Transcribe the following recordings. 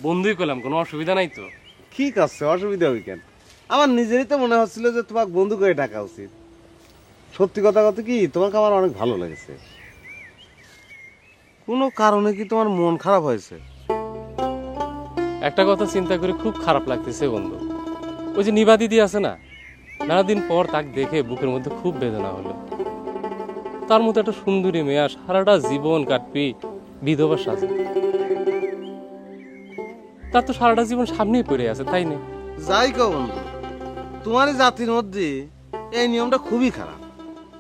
বন্ধুই করলাম, কোনো অসুবিধা নাই তো? ঠিক আছে, অসুবিধা হই কেন? আমার নিজেরই তো মনে হচ্ছিল যে তোমাকে বন্ধু করে ডাকা উচিত। সত্যি কথা কথা কি, তোমাকে আমার অনেক ভালো লেগেছে। কোনো কারণে কি তোমার মন খারাপ হয়েছে? একটা কথা চিন্তা করে খুব খারাপ লাগতেছে বন্ধু। ওই যে নিভা দিদি আছে না, নানা দিন পর তাকে দেখে বুকের মধ্যে খুব বেদনা হলো। তার মতো একটা সুন্দরী মেয়ে সারাটা জীবন কাটবি বিধবা সাজে, তার তো সারাটা জীবন সামনেই পড়ে আছে, তাই না? যাই কো বন্ধু, তোমার এই জাতির মধ্যে এই নিয়মটা খুবই খারাপ।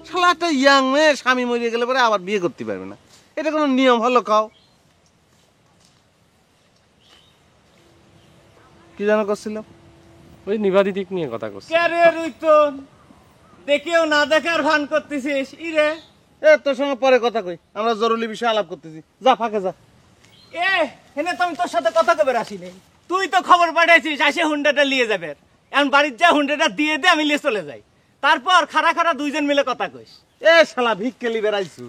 শালা একটা ইয়াং মেয়ে স্বামী মরিয়ে গেলে পরে আবার বিয়ে করতে পারবে না, এটা কোনো নিয়ম হলো? কাও কি জানো করছিলাম? ওই নিভা দিদি নিয়ে কথা করছি। দেখেও না দেখার ভান করতেছিস ইরে। তোর সঙ্গে পরে কথা কই, আমরা জরুরি বিষয়ে আলাপ করতেছি। যা ফাঁকে যা। হেনে তো আমি তোর সাথে কথা কবে আসিনি। তুই তো খবর পাঠাইছিস আসে হুন্ডাটা নিয়ে যাবে। এখন বাড়ির যা হুন্ডাটা দিয়ে দে, আমি নিয়ে চলে যাই। তারপর খাড়া খাড়া দুইজন মিলে কথা কইস। শালা ভিক্ষে লি বেড়াইছু,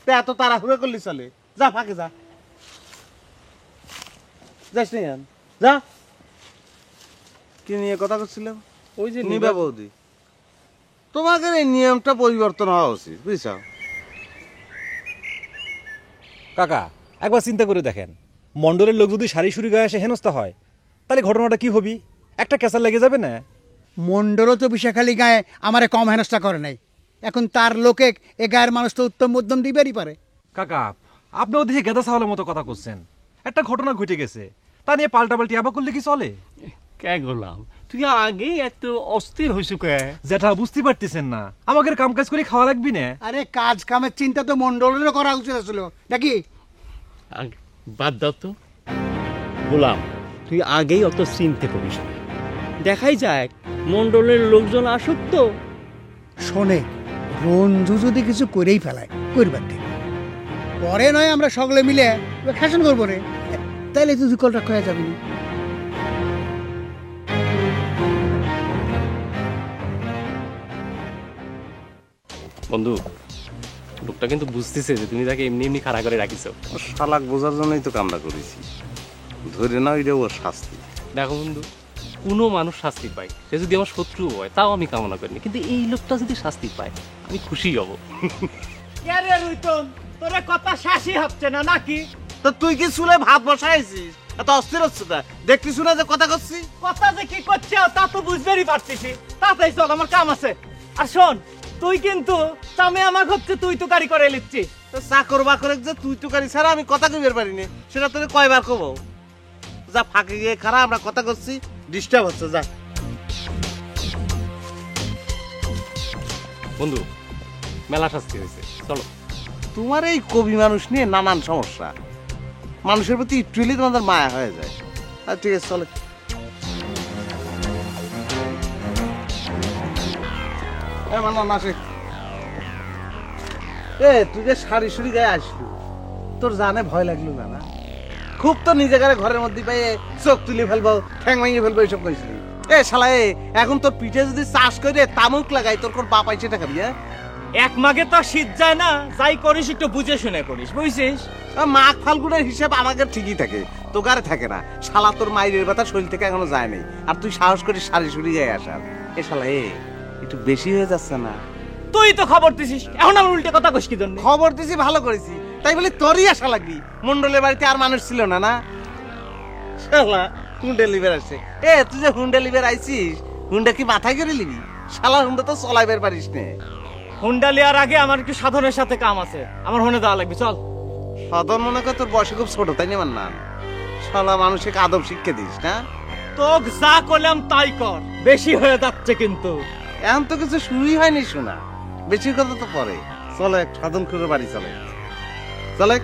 তে এত তাড়াহুড়ো করলি চলে? যা ফাঁকে যা, যাস নি যা। কি নিয়ে কথা করছিলাম? ওই যে নিবা বৌদি, তোমাদের এই নিয়মটা পরিবর্তন হওয়া উচিত, বুঝছো? কাকা একবার চিন্তা করে দেখেন, মন্ডলের লোক যদি সারি সুরি গায়ে এসে হেনস্থা হয়, তাহলে ঘটনাটা কি হবি? একটা ক্যাসার লেগে যাবে না? মন্ডলও তো বিশাখালী গায়ে আমারে কম হেনস্থা করে নাই। এখন তার লোকে এ গায়ের মানুষ তো উত্তম মধ্যম দিবেরই পারে। কাকা আপনি ওদিকে গেদা ছাওয়ালের মতো কথা করছেন। একটা ঘটনা ঘটে গেছে, তা নিয়ে পাল্টাপাল্টি আবার করলে কি চলে? কে গোলাম, তুই আগে এত অস্থির হইছু কে? যেটা বুঝতে পারতেছেন না, আমাদের কাম কাজ করে খাওয়া লাগবি না? আরে কাজ কামের চিন্তা তো মন্ডলেরও করা উচিত ছিল নাকি? বাদ দাও তো গোলাম, তুই আগেই অত চিন্তা করিস। দেখাই যায় মন্ডলের লোকজন আসুক তো। শোনে, রঞ্জু যদি কিছু করেই ফেলায় করবার দিন, পরে নয় আমরা সকলে মিলে শাসন করবো রে, তাইলে তুই কলটা খোয়া যাবি না। বন্ধু, লোকটা কিন্তু বুঝতেছে যে তুমি তাকে এমনি এমনি খাড়া করে রাখিছো। শালাক বোঝার জন্যই তো কামটা করেছি। ধরে নাও এটা ওর শাস্তি। দেখো বন্ধু, কোনো মানুষ শাস্তি পায়, সে যদি আমার শত্রু হয় তাও আমি কামনা করিনি, কিন্তু এই লোকটা যদি শাস্তি পায় আমি খুশি হব। তোরে কথা শাসি হচ্ছে না নাকি? তো তুই কি চুলে ভাত বসাইছিস? এত অস্থির হচ্ছে না, দেখতেছ না যে কথা করছি? কথা যে কি করছে তা তো বুঝতেই পারতেছি। তাড়াতাড়ি চল, আমার কাম আছে। আর শোন, তুই কিন্তু আমি আমাকে হচ্ছে তুই তো গাড়ি করে লিখছিস। চাকর বাকরে যে তুই তুকারি ছাড়া আমি কথা কইবার পারিনি, সেটা তোকে কয়বার কব? যা ফাঁকে গিয়ে খারাপ, আমরা কথা করছি, ডিস্টার্ব হচ্ছে, যা। বন্ধু, মেলা শাস্তি হয়েছে, চলো। তোমার এই কবি মানুষ নিয়ে নানান সমস্যা, মানুষের প্রতি একটু হলেই তোমাদের মায়া হয়ে যায়। আর ঠিক আছে, চলে। তুই যে সারি সুরি গায়ে আসলি, তোর জানে ভয় লাগলো না? না খুব তো নিজে ঘরের মধ্যে পাইয়ে চোখ তুলে ফেলবো, ঠ্যাং ভাঙিয়ে ফেলবো, এইসব কইছিলি। শালা এখন তোর পিঠে যদি চাষ করে তামুক লাগাই, তোর কোন বাপ আইছে টাকা দিয়ে? এক মাগে তো শীত যায় না, যাই করিস একটু বুঝে শুনে করিস, বুঝছিস? মাঘ ফাল্গুনের হিসাব আমাদের ঠিকই থাকে, তোকারে থাকে না। শালা তোর মায়ের ব্যথা শরীর থেকে এখনো যায় নাই, আর তুই সাহস করিস সারি সুরি গায়ে আসার। শালা একটু বেশি হয়ে যাচ্ছে না? তুই তো খবর দিছিস, এখন আমি উল্টে কথা কইস কি জন্য? খবর দিছি, ভালো করেছি, তাই বলে তোরই আশা লাগবি? মন্ডলের বাড়িতে আর মানুষ ছিল না? না শালা হুন্ডা লিভার আসছে। তুই যে হুন্ডা লিভার আইছিস, হুন্ডা কি মাথায় করে নিবি? শালা হুন্ডা তো চলাইবার পারিস নে। হুন্ডা লিয়ার আগে আমার একটু সাধনের সাথে কাম আছে, আমার হনে যাওয়া লাগবে, চল। সাধন মনে কর তোর বয়সে খুব ছোট, তাই না? না শালা মানুষকে আদব শিক্ষা দিস না? তোক যা করলাম তাই কর, বেশি হয়ে যাচ্ছে কিন্তু। এখন তো কিছু শুরুই হয়নি শোনা, বেশি কথা তো পরে। চলে সাধন করে বাড়ি চলে, চলে।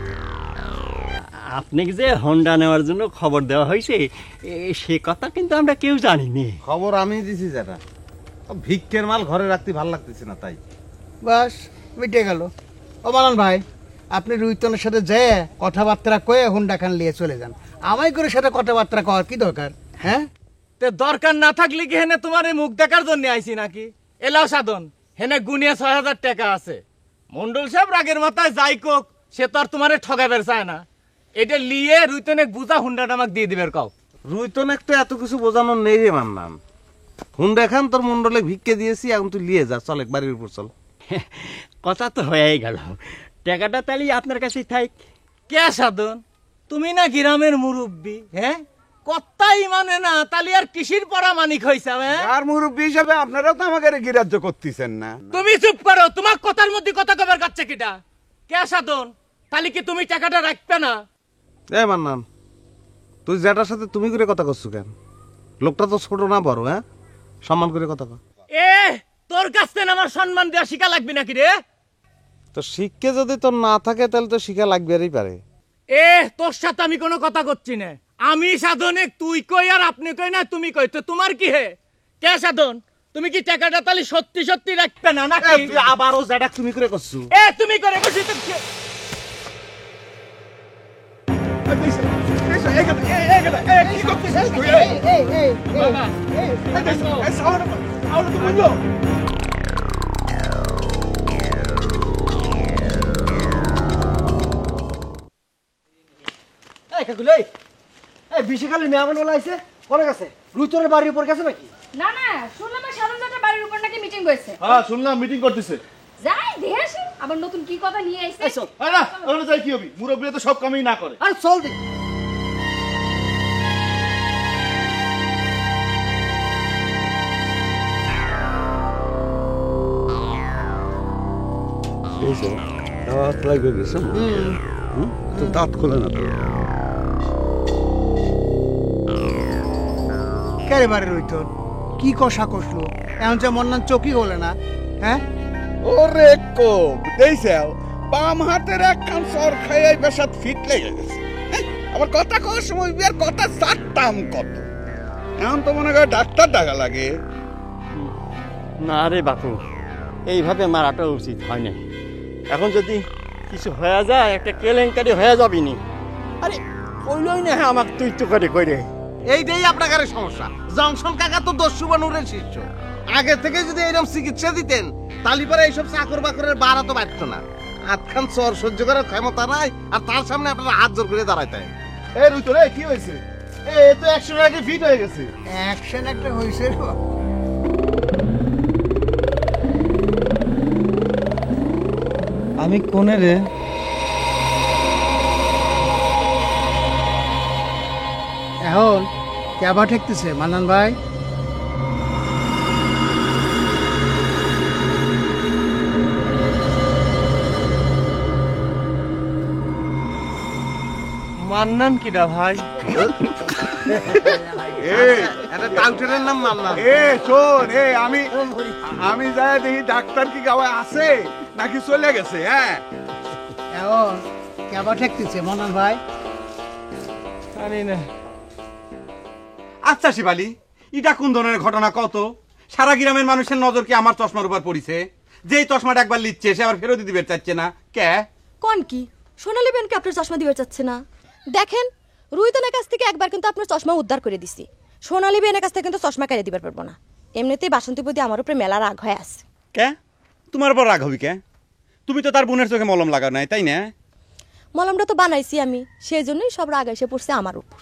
আপনি যে হন্ডা নেওয়ার জন্য খবর দেওয়া হয়েছে, সে কথা কিন্তু আমরা কেউ জানিনি। খবর আমি দিছি, যেটা ভিক্ষের মাল ঘরে রাখতে ভাল লাগতেছে না, তাই। বাস মিটে গেল। ও মালান ভাই, আপনি রুইতনের সাথে যেয়ে কথাবার্তা কয়ে হুন্ডা খান নিয়ে চলে যান। আমায় করে সাথে কথাবার্তা কওয়ার কি দরকার? হ্যাঁ, তে দরকার না থাকলে কি হেনে তোমার এই মুখ দেখার জন্য আইছি নাকি? এলাও সাধন, হেনে গুনিয়া ৬,০০০ টাকা আছে। মন্ডল সাহেব রাগের মাথায় যাই কোক সে তো আর তোমারে ঠগাবের চায় না। এটা লিয়ে রুইতনে বুঝা হুন্ডাটা আমাকে দিয়ে দিবের কও। রুইতনেক তো এত কিছু বোঝানোর নেই রে মান্নান। হুন্ডা খান তোর মন্ডলে ভিক্ষে দিয়েছি, এখন তুই লিয়ে যা, চল এক বাড়ির উপর চল। কথা তো হয়েই গেল, টাকাটা তাহলে আপনার কাছেই থাক। কে সাধন, তুমি না গ্রামের মুরব্বী? হ্যাঁ, কথাই মানে না, তাহলে আর কৃষির পরামানিক হইছে? আর মুরব্বী হিসাবে আপনারাও তো আমাকে গ্রাহ্য করতেছেন না। তুমি চুপ করো, তোমার কথার মধ্যে কথা কবার কাচ্ছে কিটা? কে সাধন, তাহলে কি তুমি টাকাটা রাখবে না? এ মান্নান, তুই যেটার সাথে তুমি করে কথা করছো কেন? লোকটা তো ছোট না বড়, হ্যাঁ? সম্মান করে কথা কর। এ তোর কাছ থেকে আমার সম্মান দেওয়া শিখা লাগবে নাকি রে? তো শিক্ষে যদি তোর না থাকে তাহলে তো শিক্ষা লাগবেই পারে। এ তোর সাথে আমি কোনো কথা করছি না। আমি সাধনে তুই কই আর আপনি কই না তুমি কই, তো তোমার কি হে? কে সাধন, তুমি কি টাকাটা তাহলে সত্যি সত্যি রাখবে না নাকি? তুই আবারও যেটা তুমি করে করছো। এ তুমি করে বসি তো বিশেখালী মেহমান ওলা আইছে, কোনে গেছে? রুইতনের বাড়ির উপর গেছে নাকি? না না, শুনলাম সাধন চাচার বাড়ির উপর নাকি মিটিং হয়েছে। হ্যাঁ শুনলাম মিটিং করতেছে। যাই দেখে আসি, আবার নতুন কি কথা নিয়ে আইছে। না ওখানে যাই কি হবি, মুরব্বী তো সব কামই না করে। আর চল দেখি। দাঁত লাগবে গেছে, তো দাঁত খোলে না তো। কেরে বাড়ি রইতন কি কষা কষলো, এখন যে মন্নান চকি হলে না? হ্যাঁ, ওরে কোপ দেইছাও, বাম হাতের এক কান সর খাইয়ে বেশাত ফিট লেগে গেছে। আবার কথা কওয়ার সময় বিয়ার কথা চারটাম কত, এখন তো মনে করে ডাক্তার ডাকা লাগে। না রে বাপু, এইভাবে মারাটা উচিত হয় না। এখন যদি কিছু হয়ে যায়, একটা কেলেঙ্কারি হয়ে যাবি নি। আরে কইলই না আমাকে তুই তো করে কইরে। এইটাই আপনার সমস্যা। জংশন কাকা তো দস্যু বানুরের শিষ্য। আগে থেকে যদি এরকম চিকিৎসা দিতেন তাহলে পরে এইসব চাকর বাকরের বাড়া তো বাড়তো না। আটখান চর সহ্য করার ক্ষমতা নাই, আর তার সামনে আপনারা হাত জোর করে দাঁড়াইতে। এ রুই তো রে, কি হয়েছে? এ তো 100 আগে ফিট হয়ে গেছে। অ্যাকশন একটা হয়েছে। আমি কোনে রে? এখন ক্যাবা ঠেকতেছে মান্নান ভাই। মান্নান কিডা ভাই? একটা ডাক্তারের নাম মান্নান। এ শোন, আমি যাই দেখি ডাক্তার কি গাওয়া আছে নাকি চলে গেছে। হ্যাঁ এখন ক্যাবা ঠেকতেছে মান্নান ভাই। জানি না। আচ্ছা শিবালি, এটা কোন ধরনের ঘটনা? কত সারা গ্রামের মানুষের নজর কি আমার চশমার উপর পড়িছে? যেই চশমাটা একবার লিচ্ছে সে আবার ফেরত দিতে চাচ্ছে না কে? কোন কি সোনালী বেনকে আপনার চশমা দিবে চাচ্ছে না? দেখেন, রুইতনের কাছ থেকে একবার কিন্তু আপনার চশমা উদ্ধার করে দিছি। সোনালী বেনের কাছ থেকে কিন্তু চশমা কেড়ে দিবার পারবো না। এমনিতেই বাসন্তী প্রতি আমার উপরে মেলা রাগ হয়ে আছে। কে? তোমার উপর রাগ হবি কে? তুমি তো তার বোনের চোখে মলম লাগাও নাই, তাই না? মলমটা তো বানাইছি আমি, সেই জন্যই সব রাগ এসে পড়ছে আমার উপর।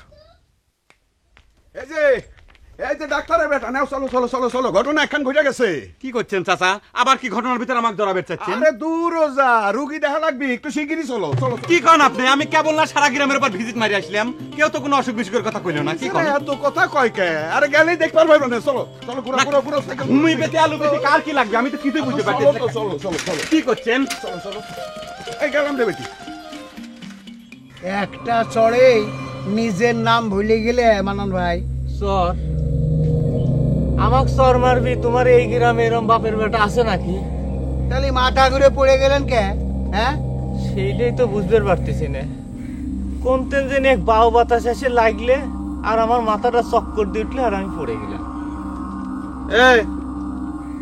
এই যে ডাক্তারের বেটা, নাও চলো চলো চলো চলো, ঘটনা একখান ঘটে গেছে। কি করছেন চাচা? আবার কি ঘটনার ভিতরে আমাকে জড়াবে চাচ্ছেন? আরে দূর যা, রুগী দেখা লাগবে, একটু শিগগিরই চলো চলো। কি কন আপনি? আমি কেবল না সারা গ্রামের উপর ভিজিট মারি আসলাম, কেউ তো কোনো অসুখ বিসুখের কথা কইলো না। কি কন? এত কথা কয় কে? আরে গেলেই দেখবার পারবে না, চলো চলো পুরো পুরো পুরো ঘুমি পেতে আলু পেতে কার কি লাগবে আমি তো কিছুই বুঝতে পারছি না। চলো চলো চলো, কি করছেন? চলো চলো, এই গেলাম রে বেটি। একটা চড়ে নিজের নাম ভুলে গেলে মান্নান ভাই। সর আমাক সর মারবি? তোমার এই গ্রামে এরম বাপের বেটা আছে নাকি? তাহলে মাথা ঘুরে পড়ে গেলেন কে? হ্যাঁ, সেইটাই তো বুঝতে পারতেছি না। কোন তেন যেন এক বাউ বাতাস এসে লাগলে আর আমার মাথাটা চক্কর দিয়ে উঠলে আর আমি পড়ে গেলাম। এই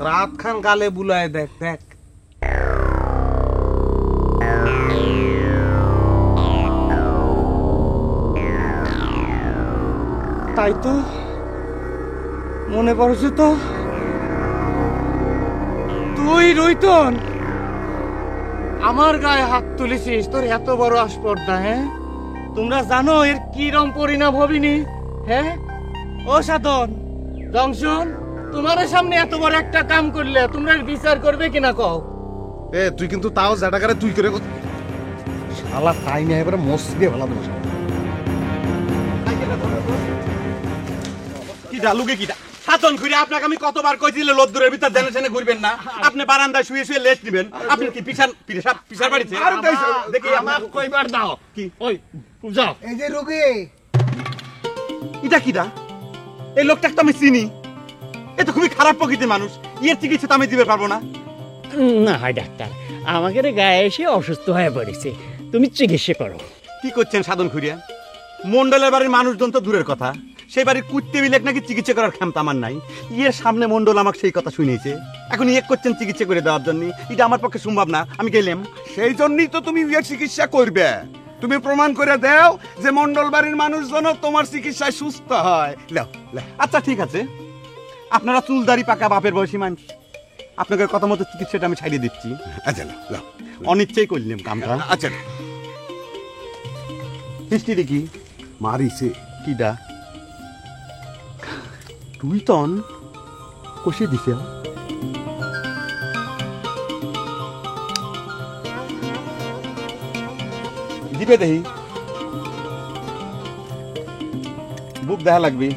রাত খান গালে বুলায় দেখ দেখ। তাই তো মনে পড়ছে তো, তুই রইতন। আমার গায়ে হাত তুলেছিস, তোর এত বড় আসপর্দা? হ্যাঁ, তোমরা জানো এর কি রকম পরিণাম হবিনি? হ্যাঁ ও সাধন, জংশন, তোমার সামনে এত বড় একটা কাম করলে তোমরা বিচার করবে কিনা কও? এ তুই কিন্তু তাও জাটাকারে তুই করে শালা তাই না এবারে মসজিদে ভালো দেবো। কিটা লুকে কিটা সাতন ঘুরে আপনাকে আমি কতবার কইছিল লদ্দুরের ভিতর জেনে জেনে ঘুরবেন না, আপনি বারান্দায় শুয়ে শুয়ে লেস্ট নেবেন। আপনি কি পিছার বাড়িতে দেখি আমার কইবার দাও কি ওই পূজা। এই যে রোগী, এটা কিটা? এই লোকটাকে তো আমি চিনি, এ তো খুবই খারাপ প্রকৃতির মানুষ, এর চিকিৎসা তো আমি দিতে পারবো না। না হয় ডাক্তার, আমাদের গায়ে এসে অসুস্থ হয়ে পড়েছে, তুমি চিকিৎসা করো। কি করছেন সাধন খুঁড়িয়া? মন্ডলের বাড়ির মানুষজন তো দূরের কথা, সেই বাড়ির কুত্তে বিলেক নাকি চিকিৎসা করার ক্ষমতা আমার নাই। ইয়ের সামনে মন্ডল আমাকে সেই কথা শুনিয়েছে, এখন ইয়ে করছেন চিকিৎসা করে দেওয়ার জন্য। এটা আমার পক্ষে সম্ভব না, আমি গেলাম। সেই জন্যই তো তুমি ইয়ে চিকিৎসা করবে। তুমি প্রমাণ করে দাও যে মন্ডল বাড়ির মানুষজন তোমার চিকিৎসায় সুস্থ হয়। লাও লাও। আচ্ছা ঠিক আছে, আপনারা চুলদারি পাকা বাপের বয়সী মানুষ, আপনাকে কথা মতো চিকিৎসাটা আমি ছাড়িয়ে দিচ্ছি। আচ্ছা লাও লাও। অনিচ্ছেই করলাম কামটা। আচ্ছা বৃষ্টি দেখি মারিছে কিডা তুই তন কষিয়ে দিছে। দিবে দেহি বুক দেখা লাগবি।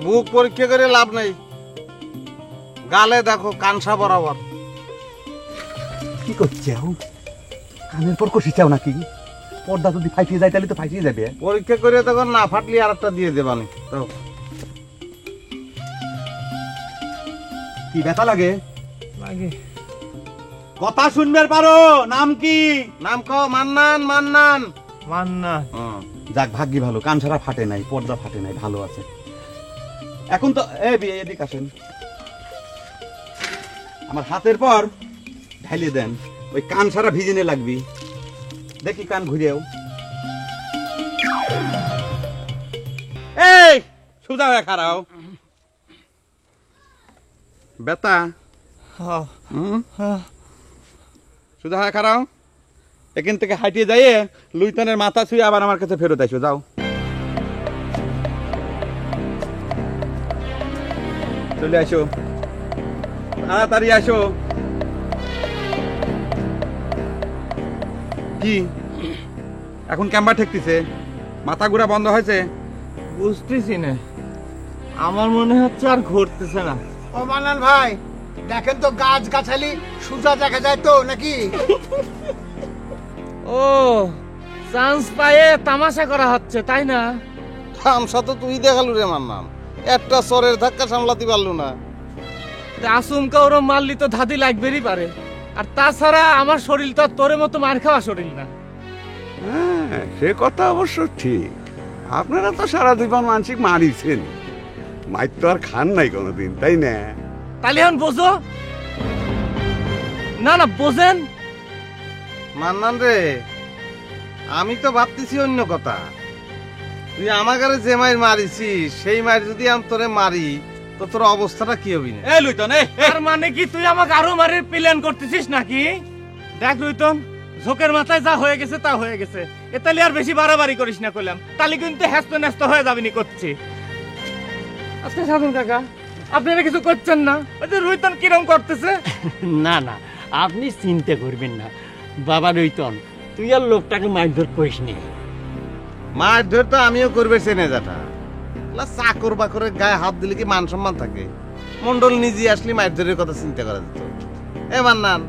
বুক পরীক্ষা করে লাভ নাই, গালে দেখো কানসা বরাবর। কি করছে কানের পর কষি চাও নাকি? পর্দা যদি ফাইটিয়ে যায় তাহলে তো ফাইটিয়ে যাবে। পরীক্ষা করে তখন না ফাটলি আর একটা দিয়ে দেবানি। তো কি ব্যথা লাগে? লাগে কথা শুনবে পারো? নাম কি? নাম কও। মান্নান। মান্নান। মান্না। যাক ভাগ্যি ভালো, কান ছাড়া ফাটে নাই, পর্দা ফাটে নাই, ভালো আছে এখন তো। এদিক আসেন, আমার হাতের পর ঢালিয়ে দেন, ওই কান ছাড়া ভিজিনে লাগবি। দেখি কান ঘুরেও। এই সুদা হয়ে খারাও বেতা, সুদা হয়ে খারাও। এখান থেকে হাঁটিয়ে যাইয়ে লুইতনের মাথা ছুঁয়ে আবার আমার কাছে ফেরত আসো, যাও। চলে আসো, তাড়াতাড়ি আসো। কি এখন ক্যাম্বা ঠেকতেছে? মাথা ঘুরা বন্ধ হয়েছে? বুঝতেছি না, আমার মনে হচ্ছে আর ঘুরতেছে না। ও মান্নান ভাই, দেখেন তো গাছ গাছালি সুজা দেখা যায় তো নাকি? ও চান্স পায়ে তামাশা করা হচ্ছে তাই না? তামসা তো তুই দেখালু রে মান্নান, একটা সরের ধাক্কা সামলাতে পারলু না। আচমকা ওরম মারলি তো ধাদি লাগবেরই পারে, আর তাছাড়া আমার শরীর তো তোর মতো মার খাওয়া শরীর না। হ্যাঁ, সে কথা অবশ্য ঠিক। আপনারা তো সারা জীবন মানসিক মারিছেন, মাইর তো আর খান নাই কোনোদিন, তাই না? তাহলে এখন বোঝো না? না বোঝেন মান্নান রে, আমি তো ভাবতেছি অন্য কথা। তুই আমাকে যে মাইর মারিছিস সেই মাইর যদি আমি তোরে মারি তো তোর অবস্থাটা কি হবি না? এই লুইতন, তার মানে কি তুই আমাকে আরো মারের প্ল্যান করতেছিস নাকি? দেখ রুইতন, ঝোঁকের মাথায় যা হয়ে গেছে তা হয়ে গেছে, এ তাহলে আর বেশি বাড়াবাড়ি করিস না কইলাম, তাহলে কিন্তু হ্যাস্ত ন্যাস্ত হয়ে যাবি নি করছি। আচ্ছা সাধন কাকা, আপনারা কিছু করছেন না? ওই যে রুইতন কিরম করতেছে। না না, আপনি চিন্তা করবেন না বাবা রইতন, তুই আর লোকটাকে মারধর করিস নি। মার ধর তো আমিও করবে চেনে যাটা, চাকর বাকরের গায়ে হাত দিলে কি মান সম্মান থাকে? মন্ডল নিজে আসলে মার ধরের কথা চিন্তা করা যেত। এ মান্নান,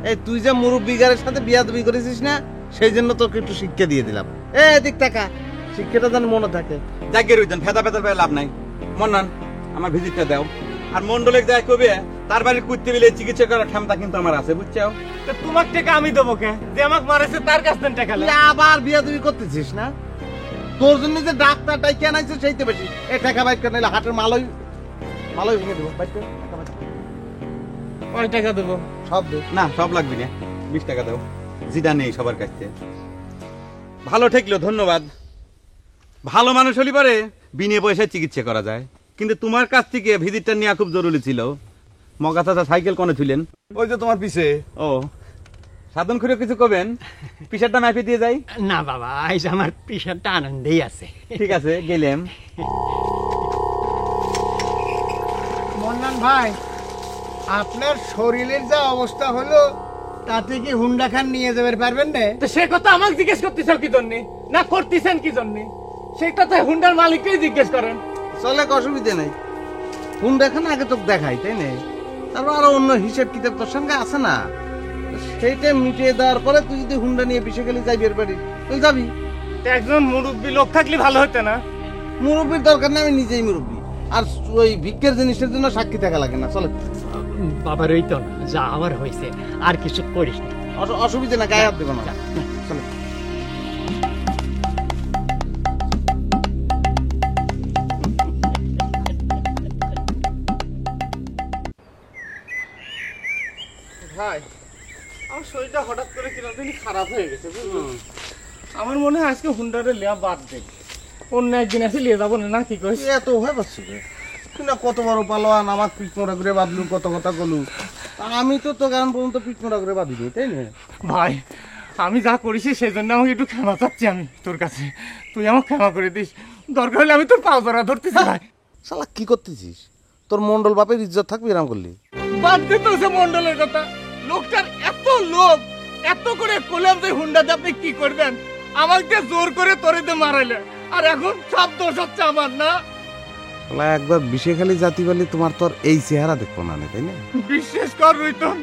এই তুই যে মুরব্বিগারের সাথে বিয়াদবি করেছিস না, সেই জন্য তোকে একটু শিক্ষা দিয়ে দিলাম। এদিক টাকা শিক্ষাটা যেন মনে থাকে। যাকে রইতন ফেদা ফেদার পেয়ে লাভ নাই। মন্নান আমার ভিজিটটা দাও, আর মন্ডলে যাই কবে তার বাড়ির কুত্তে বিলে চিকিৎসা করার ক্ষমতা কিন্তু আমার আছে, বুঝছো? তো তোমার টাকা আমি দেবো কে? যে আমাকে মারেছে তার কাছ থেকে টাকা তুই আবার বিয়াদবি করতেছিস না? তোর জন্য যে ডাক্তারটাই কেন আইছে সেই তো বেশি। এ টাকা বাইক করে নিলে হাটের মালই ভেঙে দেবো। বাইক করে টাকা বাইক। কয় টাকা দেবো? সব দে। না সব লাগবে না, 20 টাকা দাও, যেটা নেই সবার কাছে। ভালো ঠেকলো, ধন্যবাদ। ভালো মানুষ হলি পরে বিনে পয়সায় চিকিৎসা করা যায়, কিন্তু তোমার কাছ থেকে ভিজিটটা নেওয়া খুব জরুরি ছিল। মগা চাচা সাইকেল কোনে ছিলেন? ওই যে তোমার পিছে। ও সাধন করে কিছু কবেন, প্রেশারটা মাপে দিয়ে যাই। না বাবা, আজ আমার প্রেশারটা আনন্দেই আছে। ঠিক আছে, গেলাম। মন্নান ভাই, আপনার শরীরের যা অবস্থা হলো তাতে কি হুন্ডা খান নিয়ে যাবে পারবেন না? তো সে কথা আমাকে জিজ্ঞেস করতেছেন কি জন্য, না করতেছেন কি জন্য? সেটা তো হুন্ডার মালিককেই জিজ্ঞেস করেন। চলে অসুবিধা নেই, হুন্ডা খান আগে তোকে দেখাই, তাই না? তারপর আরো অন্য হিসেব কিতাব তোর সঙ্গে আছে না, সেইটা মিটিয়ে দেওয়ার পরে তুই যদি হুন্ডা নিয়ে পিছিয়ে গেলে যাই বের পারিস, তুই যাবি। তো একজন মুরব্বী লোক থাকলে ভালো হতো না? মুরব্বীর দরকার না, আমি নিজেই মুরব্বী। আর ওই ভিক্ষের জিনিসের জন্য সাক্ষী থাকা লাগে না, চলে। বাবা রইতো না, যা আমার হয়েছে আর কিছু করিস না। অসুবিধা না, গায়ে হাত দেবো না, চলে। ভাই, আমার শরীরটা হঠাৎ করে কিরকম জানি খারাপ হয়ে গেছে, বুঝলেন? আমার মনে হয় আজকে হুন্ডারে লিয়া বাদ দে, অন্য একদিন এসে লিয়ে যাবো না, কি কইস? এত ভয় পাচ্ছি রে, তুই না কত বড় পালোয়ান, আমার পিঠ মোড়া করে বাঁধলু, কত কথা বলু, আমি তো তো গান পর্যন্ত পিঠ মোড়া করে বাঁধিনি, তাই না? ভাই, আমি যা করেছি সেই জন্য আমাকে একটু ক্ষমা চাচ্ছি আমি তোর কাছে, তুই আমাকে ক্ষমা করে দিস। দরকার হলে আমি তোর পাও ধরা ধরতেছি। ভাই শালা কি করতেছিস? তোর মন্ডল বাপের ইজ্জত থাকবি এরকম করলি? বাদ দে তো সে মন্ডলের কথা, লোকটার এত লোক, এত করে কলাম যে হুন্ডাতে আপনি কি করবেন, আমাকে জোর করে তরিতে মারাইলে, আর এখন সব দোষ হচ্ছে আমার, না? শালা একবার বিষেখালী জাতি বলে তোমার তোর এই চেহারা দেখবো না, তাই না? বিশ্বাস কর রইতন,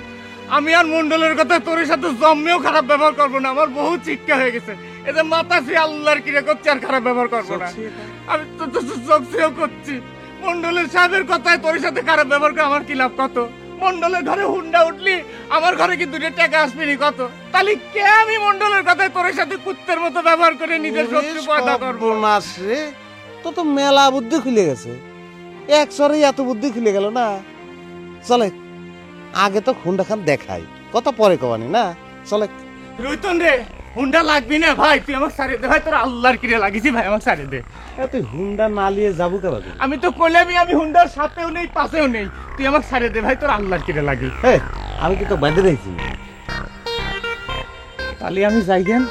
আমি আর মন্ডলের কথা তোর সাথে জন্মেও খারাপ ব্যবহার করবো না। আমার বহু শিক্ষা হয়ে গেছে, এদের মাথা সে আল্লাহর কিরে করছে, আর খারাপ ব্যবহার করবো না। আমি তো চোখেও করছি, মন্ডলের সাহেবের কথায় তোর সাথে খারাপ ব্যবহার করে আমার কি লাভ? কত মন্ডলের ঘরে হুন্ডা উঠলি, আমার ঘরে কি 2 টাকা আসবেনি? কত তাহলে কে আমি মন্ডলের কথায় তোর সাথে কুত্তের মতো ব্যবহার করে নিজের শত্রু পয়দা করবো? সর্বনাশ রে, তো তো মেলা বুদ্ধি খুলে গেছে, এক সরে এত বুদ্ধি খুলে গেল না। চলে, আগে তো হুন্ডা খান দেখাই, কথা পরে কবানি না, চলে। রইতন রে, হুন্ডা লাগবি না ভাই, তুই আমাকে সারিয়ে দে ভাই, তোর আল্লাহর কিরে লাগিছি ভাই, আমাকে সারিয়ে দে। তুই হুন্ডা না নিয়ে যাবো কেন? আমি তো কইলামই আমি হুন্ডার সাথেও নেই পাশেও নেই, তুই আমাকে সারিয়ে দে ভাই, তোর আল্লাহর কিরে লাগি। আমি কি তো বেঁধে রেখেছি? তাহলে আমি যাই গেন।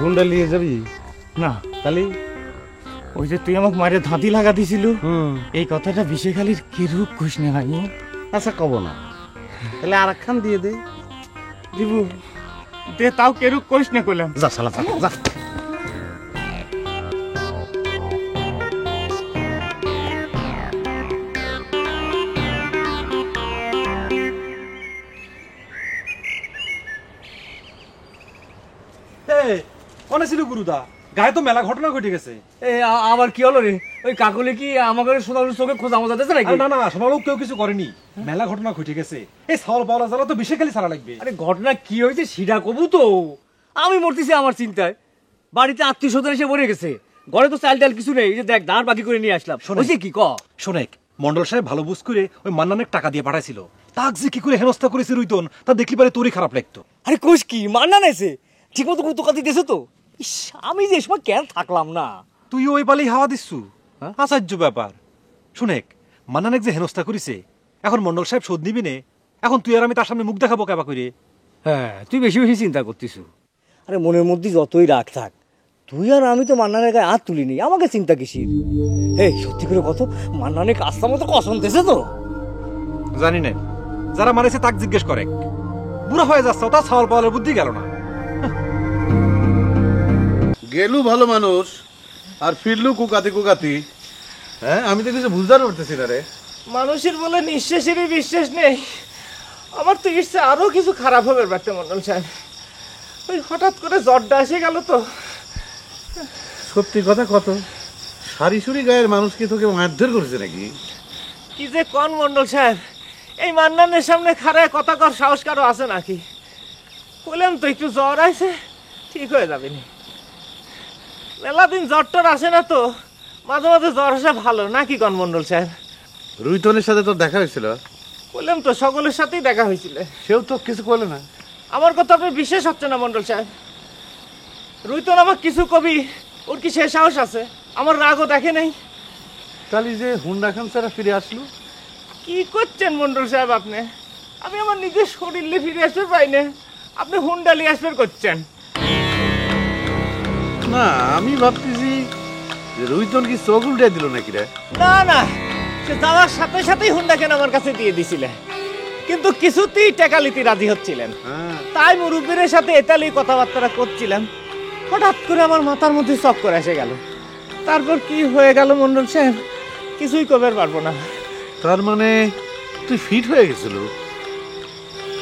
হুন্ডা নিয়ে যাবি না? তাহলে ওই যে তুই আমাকে মারে ধাঁধি লাগা দিছিল, এই কথাটা বিষয়খালীর কিরূপ খুশ না ভাই? আচ্ছা কব না, তাহলে আর একখান দিয়ে দে। দিবু দে, তাও কেরূপ কইস না কইলাম। যা শালা যা, যা। কোনে ছিল গুরুদা? গায়ে তো মেলা ঘটনা ঘটে গেছে। আবার কি হলো রে? ওই কাকলি কি আমাকে সোনালুর চোখে খোঁজা মজা দিয়েছে নাকি? না না, সোনালুক কেউ কিছু করেনি, মেলা ঘটনা ঘটে গেছে। এই ছাওয়াল পাওয়া জ্বালা তো বিষেখালী ছাড়া লাগবে। আরে ঘটনা কি হয়েছে সেটা কবু তো, আমি মরতেছি আমার চিন্তায়। বাড়িতে আত্মীয় স্বজন এসে মরে গেছে, ঘরে তো চাল ডাল কিছু নেই, এই যে দেখ ধান বাকি করে নিয়ে আসলাম। শুনেছি কি ক? শোনেক, মন্ডল সাহেব ভালো বুঝ করে ওই মান্নানের টাকা দিয়ে পাঠাইছিল, তাক যে কি করে হেনস্থা করেছে রুইতন, তা দেখলি পারে তোরই খারাপ লাগতো। আরে কোষ কি মান্না নাইছে, ঠিক মতো কুতুকাতি দিয়েছে তো। ইস, আমি যে সময় কেন থাকলাম না। তুই ওই পালি হাওয়া দিচ্ছু, আশ্চর্য ব্যাপার। শুনেক, মান্নানেক যে হেনস্থা করেছে, এখন মন্ডল সাহেব শোধ নিবি নে, এখন তুই আর আমি তার সামনে মুখ দেখাবো কেবা করে? হ্যাঁ, তুই বেশি বেশি চিন্তা করতিস। আরে মনের মধ্যে যতই রাগ থাক, তুই আর আমি তো মান্নানের গায়ে হাত তুলিনি, আমাকে চিন্তা কিসির? এই সত্যি করে কত, মান্নানে কাজটা মতো কসম দিয়েছে তো? জানি না, যারা মারেছে তাক জিজ্ঞেস করে। বুড়া হয়ে যাচ্ছে, তা ছাওয়াল পাওয়ালের বুদ্ধি গেল না। গেলু ভালো মানুষ আর ফিরলু কুকাতি কুকাতি। হ্যাঁ, আমি তো কিছু বুঝতে পারতেছি না রে। মানুষের বলে নিঃশ্বাসেরই বিশ্বাস নেই, আমার তো ইচ্ছে আরো কিছু খারাপ হবে ব্যাপারটা মন্ডল সাহেব। ওই হঠাৎ করে জ্বরটা এসে গেল তো। সত্যি কথা কত, সারি সুরি গায়ের মানুষ কি তোকে মারধর করেছে নাকি? কি যে কোন মন্ডল সাহেব, এই মান্নানের সামনে খারায় কথা কর সাহস কারো আছে নাকি? বললাম তো একটু জ্বর আছে, ঠিক হয়ে যাবে নি। মেলা দিন জ্বর টর আসে না তো, মাঝে মাঝে জ্বর আসা ভালো নাকি কোন মন্ডল সাহেব? রুইতনের সাথে তোর দেখা হয়েছিল? বললাম তো সকলের সাথেই দেখা হয়েছিল। সেও তো কিছু করলো না। আমার কথা আপনি বিশ্বাস হচ্ছে না মন্ডল সাহেব। রুইতন আমার কিছু কবি, ওর কি সে সাহস আছে? আমার রাগও দেখে নেই। তাহলে যে হুন্ডা খান স্যার ফিরে আসলো, কি করছেন মন্ডল সাহেব আপনি? আমি আমার নিজের শরীর নিয়ে ফিরে আসতে পাই না, আপনি হুন্ডা নিয়ে আসবেন করছেন? না আমি ভাবতেছি যে রুইতন কি চোখ উল্টে দিল নাকি রে? না না, সে যাওয়ার সাথে সাথেই হুন্ডা কেন আমার কাছে দিয়ে দিছিলেন, কিন্তু কিছুতেই টেকালিতে রাজি হচ্ছিলেন। তাই মুরব্বীর সাথে এতালি কথাবার্তা করছিলাম, হঠাৎ করে আমার মাথার মধ্যে চক্কর এসে গেল। তারপর কি হয়ে গেল মন্ডল সাহেব কিছুই কবার পারবো না। তার মানে তুই ফিট হয়ে গেছিল?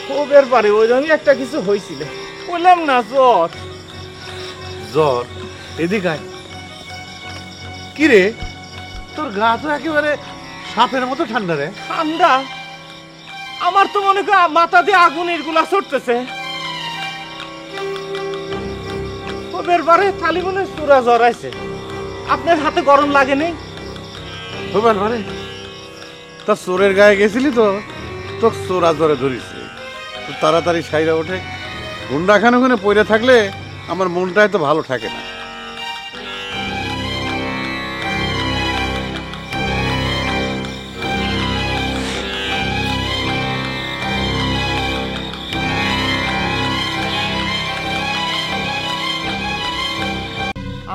কবের পারে ওই জন্য একটা কিছু হয়েছিল, বললাম না জ্বর। জ্বর? এদিকে আয়। কি রে, তোর গা তো একেবারে সাপের মতো ঠান্ডা রে। ঠান্ডা? আমার তো মনে কর মাথা দিয়ে আগুনের গুলা ছড়তেছে। কবের পারে খালি মনে চূড়া জ্বর আছে। আপনার হাতে গরম লাগে নেই? হবার পারে। তা চোরের গায়ে গেছিলি তো, তোর চোরা জ্বরে ধরিছে। তুই তাড়াতাড়ি সাইরা ওঠে, হুন্ডা খান ওখানে পড়ে থাকলে আমার মনটাই তো ভালো থাকে না।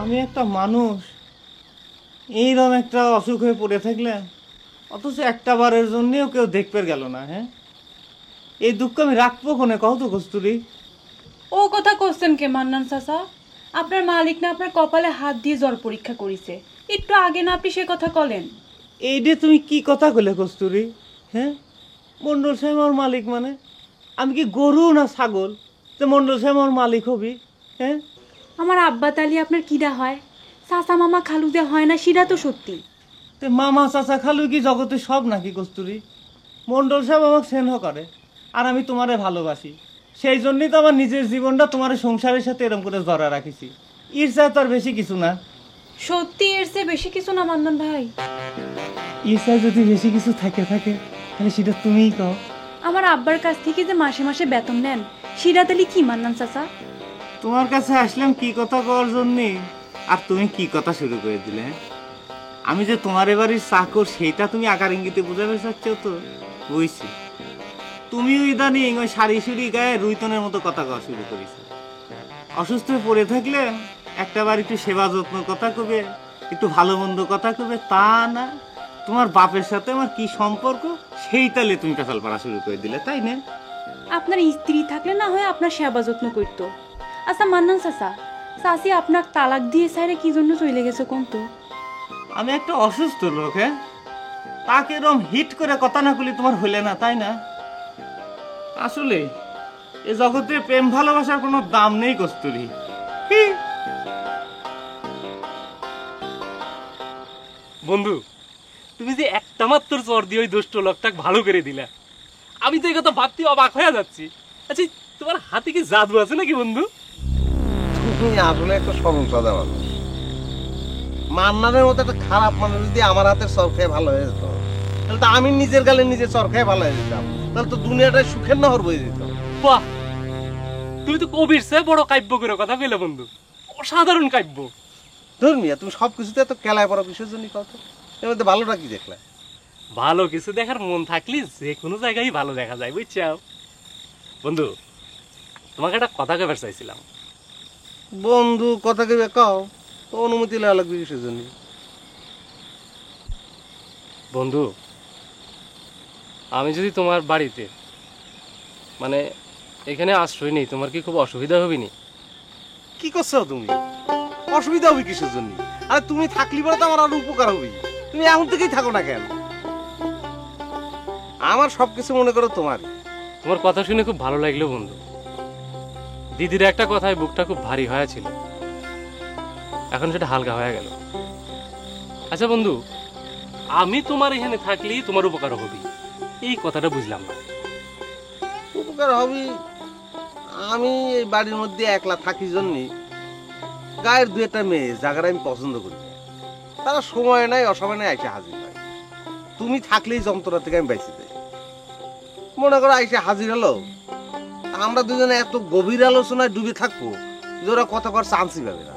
আমি একটা মানুষ এইরকম একটা অসুখ হয়ে পড়ে থাকলে অথচ একটা বারের জন্যও কেউ দেখতে গেল না। হ্যাঁ, এই দুঃখ আমি রাখবো কোনে কও তো কস্তুরী? ও কথা কোশ্চেন কে মান্নান চাচা? আপনার মালিক না আপনার কপালে হাত দিয়ে জ্বর পরীক্ষা করিছে, একটু আগে না আপনি সে কথা কলেন? এই যে তুমি কি কথা কইলে কস্তুরী? হ্যাঁ, মন্ডল সাহেব আমার মালিক মানে আমি কি গরু না ছাগল যে মন্ডল সাহেব আমার মালিক হবি? হ্যাঁ, আমার আব্বা তালি আপনার কিডা হয়, চাচা মামা খালু যে হয় না সেটা তো সত্যি। তে মামা চাচা খালু কি জগতে সব নাকি কস্তুরী? মন্ডল সাহেব আমাকে স্নেহ করে আর আমি তোমারে ভালোবাসি, সেই জন্যই তো আমার নিজের জীবনটা তোমার সংসারের সাথে এরকম করে জড়া রাখিছি। এর চেয়ে তো আর বেশি কিছু না। সত্যি এর চেয়ে বেশি কিছু না মান্নান ভাই। এর চেয়ে যদি বেশি কিছু থাকে তাহলে সেটা তুমিই কও। আমার আব্বার কাছ থেকে যে মাসে মাসে বেতন নেন সেটা তালি কি মান্নান চাচা? তোমার কাছে আসলাম কি কথা কওয়ার জন্যে, আর তুমি কি কথা শুরু করে দিলে? আমি যে তোমার এবারের চাকর সেইটা তুমি আকার ইঙ্গিতে বোঝাতে চাচ্ছ তো? বুঝছি। তুমিও ইদানিং ওই সারি সুরি গায়ে রুইতনের মতো কথা কওয়া শুরু করেছো। অসুস্থ হয়ে পড়ে থাকলে একটা বার একটু সেবা যত্ন কথা কবে, একটু ভালো মন্দ কথা কবে, তা না তোমার বাপের সাথে আমার কি সম্পর্ক সেই তালে তুমি পেছাল পাড়া শুরু করে দিলে, তাই না? আপনার স্ত্রী থাকলে না হয় আপনার সেবা যত্ন করতো। আচ্ছা মান্নান চাচা, চাচি আপনার তালাক দিয়ে সাইরে কি জন্য চলে গেছে কোন তো? আমি একটা অসুস্থ লোক, হ্যাঁ, তাকে এরকম হিট করে কথা না বলি তোমার হইলে না, তাই না? আসলে এ জগতে প্রেম ভালোবাসার কোনো দাম নেই কস্তুরী। বন্ধু, তুমি যে একটা মাত্র জ্বর দিয়ে ওই দুষ্ট লোকটাকে ভালো করে দিলা, আমি তো এই কথা ভাবতে অবাক হয়ে যাচ্ছি। আচ্ছা, তোমার হাতে কি জাদু আছে নাকি বন্ধু? তুমি আসলে একটা সরল সাদা মানুষ। মান্নানের মতো একটা খারাপ মানুষ যদি আমার হাতের চর খেয়ে ভালো হয়ে যেত, তাহলে তো আমি নিজের গালে নিজে চর খেয়ে ভালো হয়ে যেতাম, তাহলে তো দুনিয়াটাই সুখের নহর বয়ে যেত। বাহ, তুমি তো কবির চেয়ে বড় কাব্য করে কথা কইলে বন্ধু, অসাধারণ কাব্য। ধর্মিয়া, তুমি সবকিছুতে এত কেলায় পড়ো কিসের জন্য কত? এর মধ্যে ভালোটা কি দেখলে? ভালো কিছু দেখার মন থাকলে যে কোনো জায়গায় ভালো দেখা যায়, বুঝছাও বন্ধু? তোমাকে একটা কথা কইবার চাইছিলাম। বন্ধু, কথা কইবে কও, অনুমতি লওয়া লাগবে কিসের জন্য? বন্ধু, আমি যদি তোমার বাড়িতে মানে এখানে আশ্রয় নেই, তোমার কি খুব অসুবিধা হবে নি? কি করছো তুমি? অসুবিধা হবে কিসের জন্য? আর তুমি থাকলি বলে তো আমার আরো উপকার হবে। তুমি এখন থেকেই থাকো না কেন? আমার সবকিছু মনে করো তোমার। তোমার কথা শুনে খুব ভালো লাগলো বন্ধু। দিদির একটা কথায় বুকটা খুব ভারী হয়েছিল, এখন সেটা হালকা হয়ে গেল। আচ্ছা বন্ধু, আমি তোমার এখানে থাকলেই তোমার উপকার হবে, এই কথাটা বুঝলাম না। উপকার হবে? আমি এই বাড়ির মধ্যে একলা থাকি জন্য গায়ের দু একটা মেয়ে জায়গাটা আমি পছন্দ করি, তারা সময় নাই অসময় নাই আইসে হাজির হয়। তুমি থাকলেই যন্ত্রণা থেকে আমি বেঁচে যাই। মনে করো আইসে হাজির হলো, আমরা দুজনে এত গভীর আলোচনায় ডুবে থাকবো যে ওরা কথা কর চান্সই পাবে না।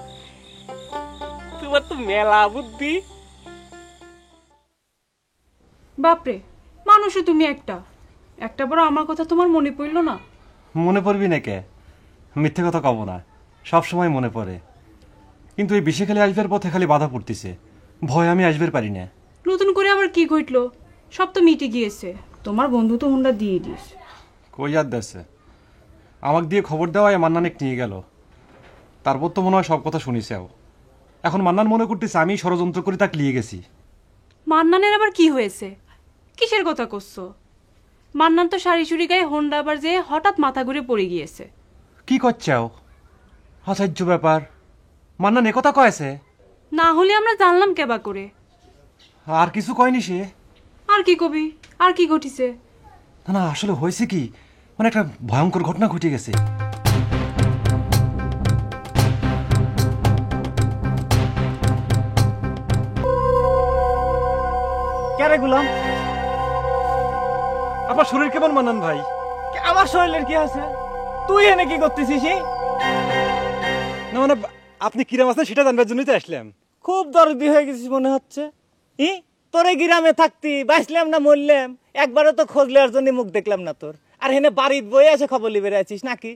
তোমার তো মেলা বুদ্ধি। বাপরে, মানুষও তুমি একটা বড় আমার কথা তোমার মনে পড়লো না? মনে পড়বি না কে? মিথ্যে কথা কব না, সব সময় মনে পড়ে। কিন্তু এই বিষে খালি আসবার পথে খালি বাধা পড়তেছে, ভয় আমি আসবার পারি না। নতুন করে আবার কি ঘটলো? সব তো মিটে গিয়েছে, তোমার বন্ধু তো হুন্ডা দিয়ে দিস। কই আর দেশে আমাকে দিয়ে খবর দেওয়ায় মান্নানেক নিয়ে গেল, তারপর তো মনে হয় সব কথা শুনিছেও। এখন মান্নান মনে করতেছে আমি ষড়যন্ত্র করে তাকে নিয়ে গেছি। মান্নানের আবার কি হয়েছে? কিসের কথা করছো? মান্নান তো শাড়ি চুড়ি গায়ে হোন্ডা আবার যে হঠাৎ মাথা ঘুরে পড়ে গিয়েছে। কি করছাও? আশ্চর্য ব্যাপার, মান্নান একথা কয়েছে? না হলে আমরা জানলাম কেবা করে? আর কিছু কয়নি সে? আর কি কবি? আর কি ঘটিছে? না না, আসলে হয়েছে কি, মানে একটা ভয়ঙ্কর ঘটনা ঘটে গেছে। কেরে গুলাম? আপনার শরীর কেমন মান্নান ভাই? আমার শরীরের কি আছে? তুই এনে কি করতেছিস? না মানে আপনি কিরাম আছেন সেটা জানবার জন্যই তো আসলাম। খুব দরদি হয়ে গেছিস মনে হচ্ছে। তোরে গ্রামে থাকতি, বাঁচলাম না মরলাম, একবারও তো খোঁজ নেওয়ার জন্য মুখ দেখলাম না তোর। আর হেনে বাড়ির বই আছে খবর লিবে আছিস নাকি?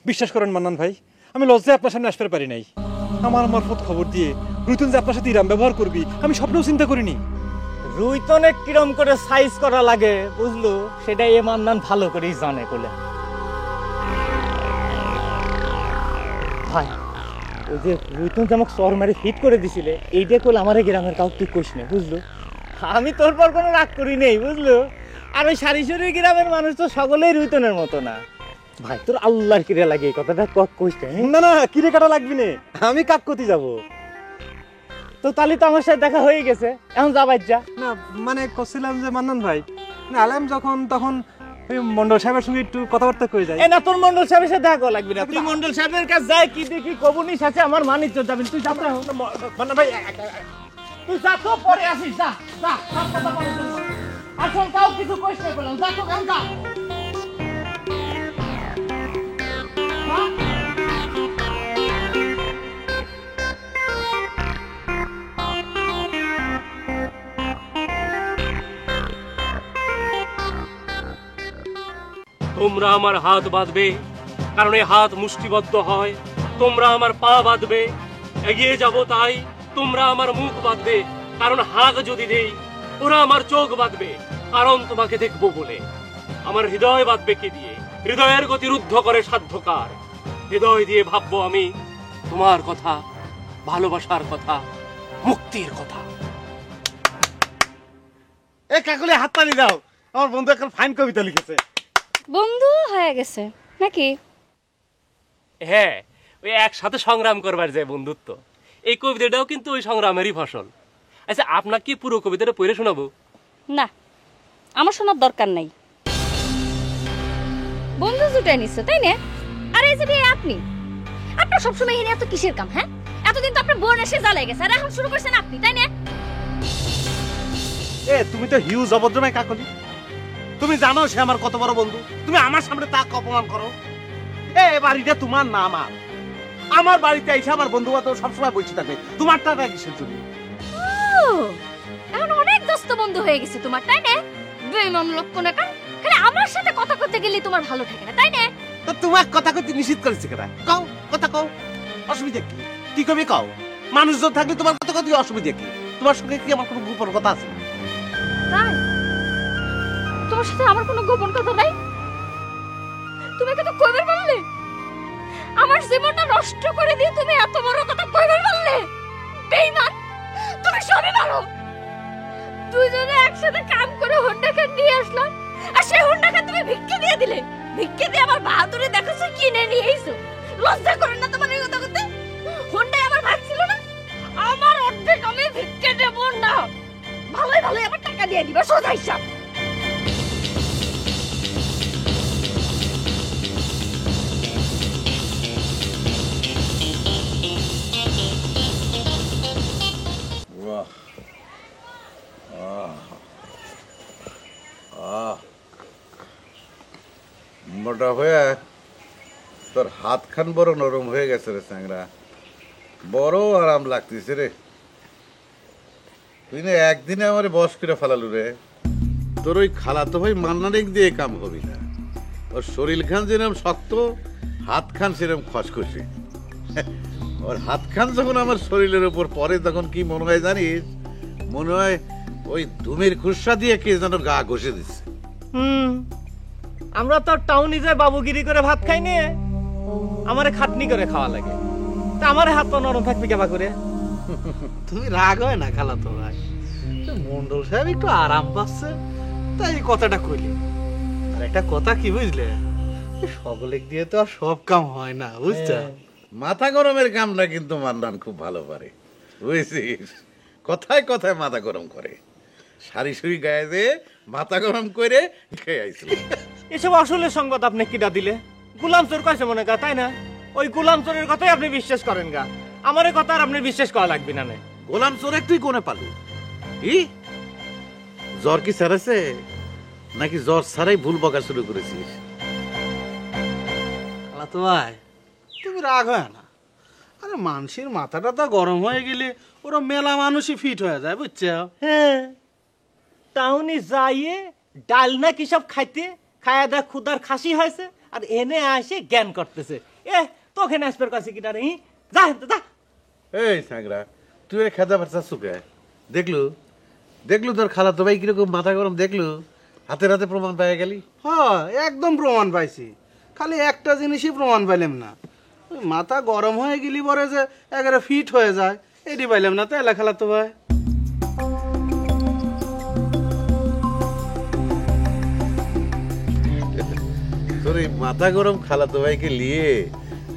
বিশ্বাস করেন মান্নান ভাই, আমি লজ্জায় আপনার সামনে আসতে পারি নাই। আমার মারফত খবর দিয়ে রুইতুন যে আপনার সাথে ইরাম ব্যবহার করবি আমি স্বপ্নেও চিন্তা করিনি। রুইতনে কিরম করে সাইজ করা লাগে বুঝলো, সেটা এ মান্নান ভালো করেই জানে বলে। ভাই, ওই যে রুইতন যে আমাকে চর মারি ফিট করে দিছিলে, এইটা করলে আমার গ্রামের কাউ তুই কইস না বুঝলো। আমি তোর পর কোনো রাগ করি নেই বুঝলো। আর ওই সারিসরি গ্রামের মানুষ তো সকলেই রুইতনের মতো না। ভাই তোর আল্লাহর কিরে লাগে এই কথাটা কইস না। না কিরে কাটা লাগবি না, আমি কাক কতি যাব। তো তাহলে তো আমার সাথে দেখা হয়ে গেছে, এখন যাবাই যা। না মানে করছিলাম যে মান্নান ভাই, না আলাম যখন তখন ওই মন্ডল সাহেবের সঙ্গে একটু কথাবার্তা কয়ে যায়। এ না, তোর মন্ডল সাহেবের সাথে দেখা লাগবে না। তুই মন্ডল সাহেবের কাছে যাই কি দেখি কবুনির সাথে আমার মানিজ্য যাবেন। তুই যাবে মান্নান ভাই, তুই যা তো পরে আসিস, যা যা, সব কথা বলে চলবো। আসল কাউ কিছু কইস না বললাম, যা তো কাম যা। তোমরা আমার হাত বাঁধবে, কারণ এই হাত মুষ্টিবদ্ধ হয়। তোমরা আমার পা বাঁধবে, এগিয়ে যাব তাই। তোমরা আমার মুখ বাঁধবে, কারণ হাত যদি দেই ওরা আমার চোখ বাঁধবে, কারণ তোমাকে দেখবো বলে। আমার হৃদয় বাঁধবে কি দিয়ে? হৃদয়ের গতি রুদ্ধ করে সাধ্যকার। হৃদয় দিয়ে ভাববো আমি তোমার কথা, ভালোবাসার কথা, মুক্তির কথা। এ কাকুলি হাত তালি দাও, আমার বন্ধু একটা ফাইন কবিতা লিখেছে। বন্ধু হয়ে গেছে নাকি? হ্যাঁ, ওই একসাথে সংগ্রাম করবার যে বন্ধুত্ব, এই কবিতাটাও কিন্তু ওই সংগ্রামেরই ফসল। আচ্ছা, আপনাকে কি পুরো কবিতাটা পড়ে শোনাবো? না, আমার শোনার দরকার নাই। বন্ধু জুটাই নিচ্ছে তাই না? আর এই যে আপনি, আপনার সবসময় এখানে এত কিসের কাম? হ্যাঁ, এতদিন তো আপনার বোন এসে জ্বালাই গেছে, আর এখন শুরু করছেন আপনি তাই না? এ তুমি তো হিউজ অভদ্র নয় কাকলি। তুমি জানো সে আমার কত বড় বন্ধু, তুমি আমার সামনে তাকে অপমান করো। এ বাড়িটা তোমার না আমার। আমার বাড়িতে এসে আমার বন্ধু বান্ধব সবসময় বসে থাকবে, তোমার টাকা কিসের জন্য? এখন অনেক দোস্ত বন্ধু হয়ে গেছে তোমার তাই না? বেঈমান লক্ষণ একা, খালি আমার সাথে কথা করতে গেলে তোমার ভালো থাকে না তাই না? তো তোমার কথা কইতে নিষেধ করেছে কেন? কও, কথা কও, অসুবিধা কি? কি কবি কও। মানুষজন থাকলে তোমার কথা কত অসুবিধা কি? তোমার সঙ্গে কি আমার কোনো গোপন কথা আছে? তাই তোমার সাথে আমার কোনো গোপন কথা নাই? তুমি কত কইবার বললে? আমার জীবনটা নষ্ট করে দিয়ে তুমি এত বড় কথা কইবার বললে? বেঈমান, তুমি সবে ভালো। দুইজনে একসাথে কাম করে হোন্ডাকে নিয়ে আসলাম, আর সেই হোন্ডাকে তুমি ভিক্ষে দিয়ে দিলে। ভিক্ষে দিয়ে আমার বাহাদুরি দেখাছো, কিনে নিয়ে এসো। লজ্জা করে না তোমার এই কথা করতে? হোন্ডায় আমার ভাগ ছিল না? আমার অর্ধেক আমি ভিক্ষে দেব না। ভালোই ভালোই আমার টাকা দিয়ে দিবা, সোজা হিসাব। মোটা হয়ে তোর হাত খান বড় নরম হয়ে গেছে রে চ্যাংরা, বড় আরাম লাগতেছে রে। তুই না একদিনে আমার বস করে ফেলালু রে। তোর ওই খালাতো ভাই মান্নানেক দিয়ে কাম হবি না। ওর শরীর খান যেরকম শক্ত, হাত খান সেরকম খসখসে। ওর হাত খান যখন আমার শরীরের উপর পরে তখন কি মনে হয় জানিস? মনে হয় ওই ধুমের খুরসা দিয়ে কে যেন গা ঘষে দিচ্ছে। আমরা তো টাউনে যাই বাবুগিরি করে ভাত খাই নিয়ে, আমারে খাটনি করে খাওয়া লাগে। তা আমারে হাত পা নরম থাকবে কেবা করে? তুমি রাগ হয় না খালাতো ভাই, মন্ডল সাহেব একটু আরাম পাচ্ছে তাই এই কথাটা কইলি। আর একটা কথা কি বুঝলে, সকলে দিয়ে তো আর সব কাম হয় না, বুঝছো? মাথা গরমের কামটা কিন্তু মান্নান খুব ভালো পারে, বুঝছিস? কথায় কথায় মাথা গরম করে, সারি সুরি গায়ে দিয়ে মাথা গরম করে খেয়ে আইছিল। এসব আসলে সংবাদ আপনি কিটা দিলে? গুলাম চোর কইছে মনে কর, তাই না? ওই গুলাম চোরের কথাই আপনি বিশ্বাস করেন গা, আমার কথা আর আপনি বিশ্বাস করা লাগবে না। গোলাম চোরে তুই কোনে পালু? জ্বর কি ছাড়াছে নাকি জ্বর ছাড়াই ভুল বকা শুরু করেছিস? খালাতো ভাই তুমি রাগ হয় না। আরে মানুষের মাথাটা তো গরম হয়ে গেলে ওরা মেলা মানুষই ফিট হয়ে যায়, বুঝছো? হ্যাঁ, টাউনে যাইয়ে ডাল না কি সব খাইতে খায়া দেখ খুদার খাসি হয়েছে, আর এনে আসে জ্ঞান করতেছে। তোকে নাচপের কাছে কিনা রে, যা যা। এই সাংরা, তুই এর খেদা পারছা সুকে? দেখলু তোর খালাতো ভাই কিরকম মাথা গরম, দেখলু? হাতে হাতে প্রমাণ পেয়ে গেলি। হ্যাঁ, একদম প্রমাণ পাইছি। খালি একটা জিনিসই প্রমাণ পাইলাম না, ওই মাথা গরম হয়ে গেলি পরে যে একেবারে ফিট হয়ে যায় এটি পাইলাম না। তো এলা খালাতো ভাই তোর এই মাথা গরম খালাতো ভাইকে নিয়ে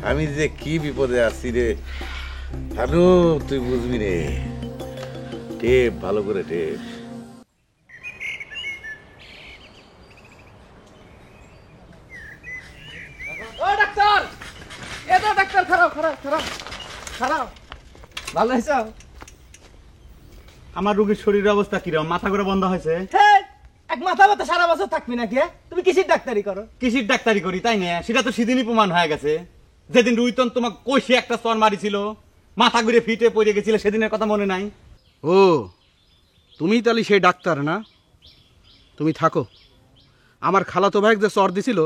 আমি যে কি বিপদে আছি রে হানু, তুই বুঝবি রে। টেপ ভালো করে টেপ। ও ডাক্তার, এটা ডাক্তার খারাপ খারাপ খারাপ খারাপ। ভালো হয়েছে? আমার রোগীর শরীরের অবস্থা কিরকম? মাথা করে বন্ধ হয়েছে? এক মাথা ব্যথা সারা বছর থাকবি নাকি? তুমি কিসের ডাক্তারি করো? কিসির ডাক্তারি করি তাই না? সেটা তো সেদিনই প্রমাণ হয়ে গেছে। যেদিন রুইতন তোমাকে কষে একটা চর মারিছিল, মাথা ঘুরে ফিটে পড়ে গেছিল, সেদিনের কথা মনে নাই? ও তুমি তাহলে সেই ডাক্তার না? তুমি থাকো, আমার খালাতো ভাই যে চর দিছিল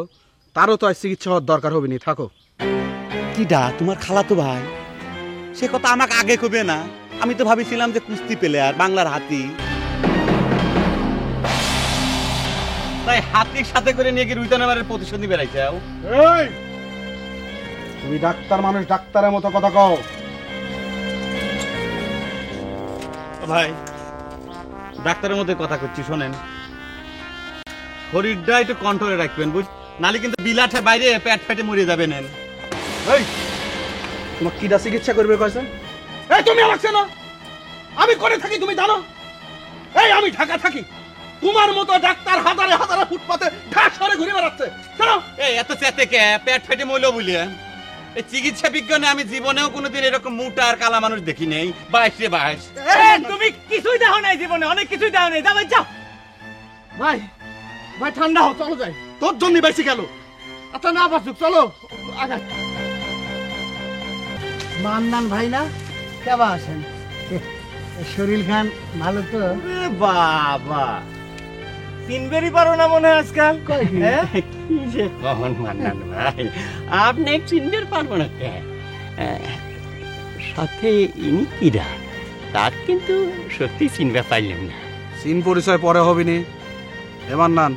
তারও তো আজ চিকিৎসা হওয়ার দরকার হবে নি, থাকো। কিডা তোমার খালাতো ভাই? সে কথা আমাকে আগে কবে না? আমি তো ভাবিছিলাম যে কুস্তি প্লেয়ার, বাংলার হাতি। তাই হাতির সাথে করে নিয়ে গিয়ে রুইতনের প্রতিশোধ নিয়ে বেড়াইছাও। এই তুমি ডাক্তার মানুষ, ডাক্তারের মতো কথা কও। ভাই ডাক্তারের মধ্যে কথা করছি, শোনেন। শরীরটা একটু কন্ট্রোলে রাখবেন, বুঝ, নালে কিন্তু বিলাঠে বাইরে পেট ফেটে মরে যাবেন। এই তোমার কিডা চিকিৎসা করবে কইছে? এই তুমি আমাকে চেনো? আমি করে থাকি তুমি জানো? এই আমি ঢাকা থাকি, তোমার মতো ডাক্তার হাজারে হাজারে ফুটপাতে ঢাস করে ঘুরে বেড়াচ্ছে, জানো? এই এত চেতে কে পেট ফেটে মইলো বলে? এই চিকিৎসা বিজ্ঞানে আমি জীবনেও কোনোদিন এরকম মোটা আর কালা মানুষ দেখি নেই। 22 তুমি কিছুই দেখো নাই জীবনে, অনেক কিছুই দেখো নাই। যাবে যাও ভাই, ভাই ঠান্ডা হোক, চলো যাই। তোর জন্য বেশি গেল। আচ্ছা না বাসুক, চলো আগে। মান্নান ভাই না কেবা আছেন? শরীর খান ভালো তো? বাবা তিনবারই পারো না মনে হয় আজকাল। কখন মান্নান ভাই, আপনি চিনতে পারবো না কে? সাথে ইনি কিরা, তার কিন্তু সত্যি চিনতে পারলাম না। সিন পরিচয় পরে হবে নি। এবার নান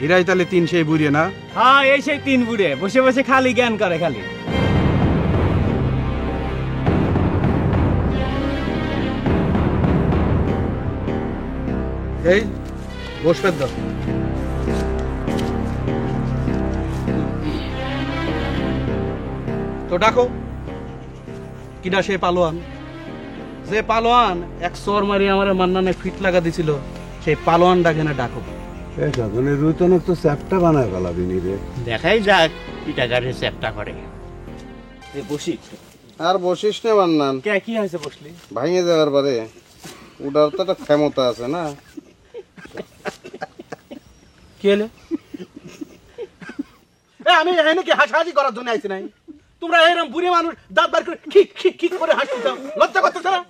ইরাই তাহলে তিন সেই বুড়িয়ে না? হ্যাঁ, এই সেই তিন বুড়ে বসে বসে খালি জ্ঞান করে খালি। এই বসবেন তো। তো ডাকো কিনা সে পালোয়ান, যে পালোয়ান এক চর মারি আমার মান্নানে ফিট লাগা দিছিল, সেই পালোয়ান ডাকে না ডাকো। রুইতনের তো চ্যাপটা বানায় ফেলাবি নি রে। দেখাই যাক ইটাগারে চেষ্টা করে। বসি আর বসিস না মান্নান। কে কি হয়েছে বসলি? ভাঙে যাওয়ার বারে উডার তো একটা ক্ষমতা আছে না? কি হলো? আমি এখানে কি হাসাহাসি করার জন্য আইছি নাই? তোমরা এরকম বুড়ি মানুষ দাঁত বার করে খিক খিক খিক করে হাসতে চাও, লজ্জা করতেছ না?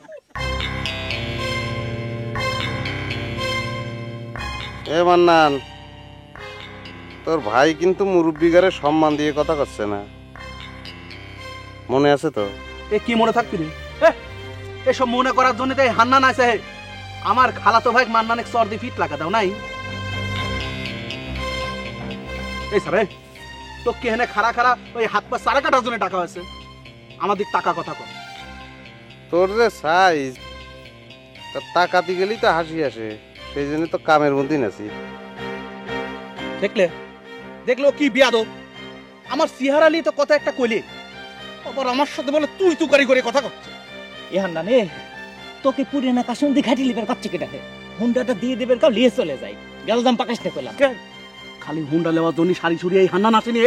এ মান্নান, তোর ভাই কিন্তু মুরব্বিগারে সম্মান দিয়ে কথা করছে না, মনে আছে তো? এ কি মনে থাকবি রে? এসব মনে করার জন্য তো এই হান্নান আছে। আমার খালাতো ভাই মান্নানে সর্দি ফিট লাগা দাও নাই। এই স্যার তো কেহনে খাড়া খাড়া ওই হাত পা সারা কাটার জন্য টাকা আছে, আমাদের টাকা কথা কর। তোর যে সাইজ, টাকাতে গেলেই তো হাসি আসে, সেই জন্য তো কামের মধ্যেই নাছি। দেখলে দেখলো কি বিয়াদব, আমার সিহারালি তো কথা একটা কইলি, আবার আমার সাথে বলে তুই তুকারি করে কথা করছে। এ হান্নানে তোকে পুরিনা কাশুন দি ঘাটি লিবার কাচ্চি কেটাকে হুন্ডাটা দিয়ে দেবের কাউ লিয়ে চলে যাই গেলদাম পাকাশ নে কইলাম। খালি হুন্ডা লেওয়ার জন্য সারি ছুরি এই হান্নান আসেনি,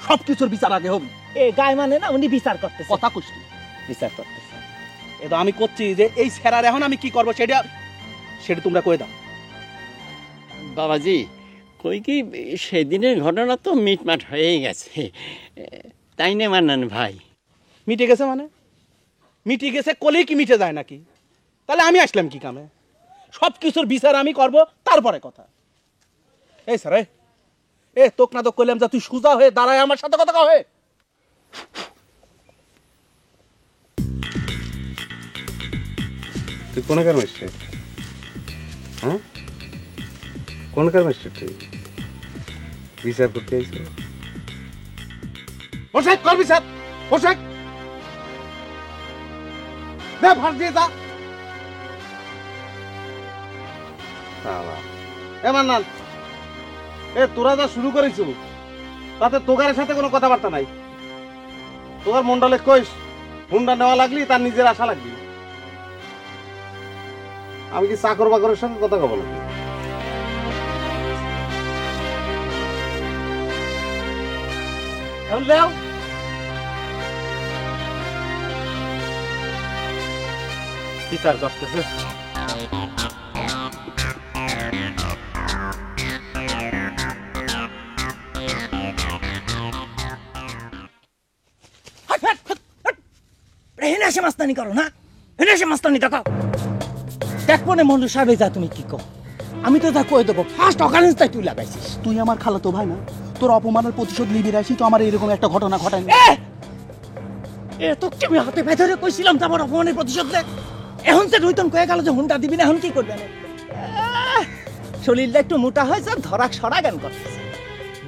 সব কিছুর বিচার আগে হবে। এ গায় মানে না, উনি বিচার করতেছে। কথা কইছি বিচার করতেছে। এটা আমি করছি যে এই স্যারার এখন আমি কি করবো সেটা সেটা তোমরা কয়ে দাও। বাবাজি কই কি সেদিনের ঘটনা তো মিটমাট হয়েই গেছে, তাই না মান্নান ভাই? মিটে গেছে মানে? মিটে গেছে কলেই কি মিটে যায় নাকি? তাহলে আমি আসলাম কি কামে? সব কিছুর বিচার আমি করব, তারপরে কথা। এই স্যার এ তোক না তো কইলাম যে তুই সুজা হয়ে দাঁড়ায় আমার সাথে কথা কহে। তুই কোনকার ম্যাজিস্ট্রেট? হ্যাঁ, কোনকার ম্যাজিস্ট্রেট? তুই বিচার করতে আইছিস? বসাই কর বিচার, বসাই দে ভার দিয়ে যা। এ মান্নান, এ তোরা যা শুরু করেছ তাতে তোগারের সাথে কোনো কথাবার্তা নাই। তোগার মন্ডলে কইস হুন্ডা নেওয়া লাগলি তার নিজের আশা লাগলি। আমি কি চাকর বাকরের সঙ্গে কথা কব নাকি? বিচার করতেছে। হেনে এসে মাস্তানি করো না, হেনে এসে মাস্তানি টাকা দেখবো না মন্ডল সাহেব। যা তুমি কি কো, আমি তো তা কয়ে দেবো ফার্স্ট অকারেন্স তাই তুই লাগাইছিস। তুই আমার খালাতো ভাই না, তোর অপমানের প্রতিশোধ নিবি রাখি তো আমার এরকম একটা ঘটনা ঘটায়নি। এ তোকে আমি হাতে পায়ে ধরে কইছিলাম তো আমার অপমানের প্রতিশোধ নে। এখন যে রুইতন কয়ে গেল যে হুন্ডা দিবি না, এখন কি করবে না? শরীরটা একটু মোটা হয়েছে, ধরাক সরা জ্ঞান করতেছে।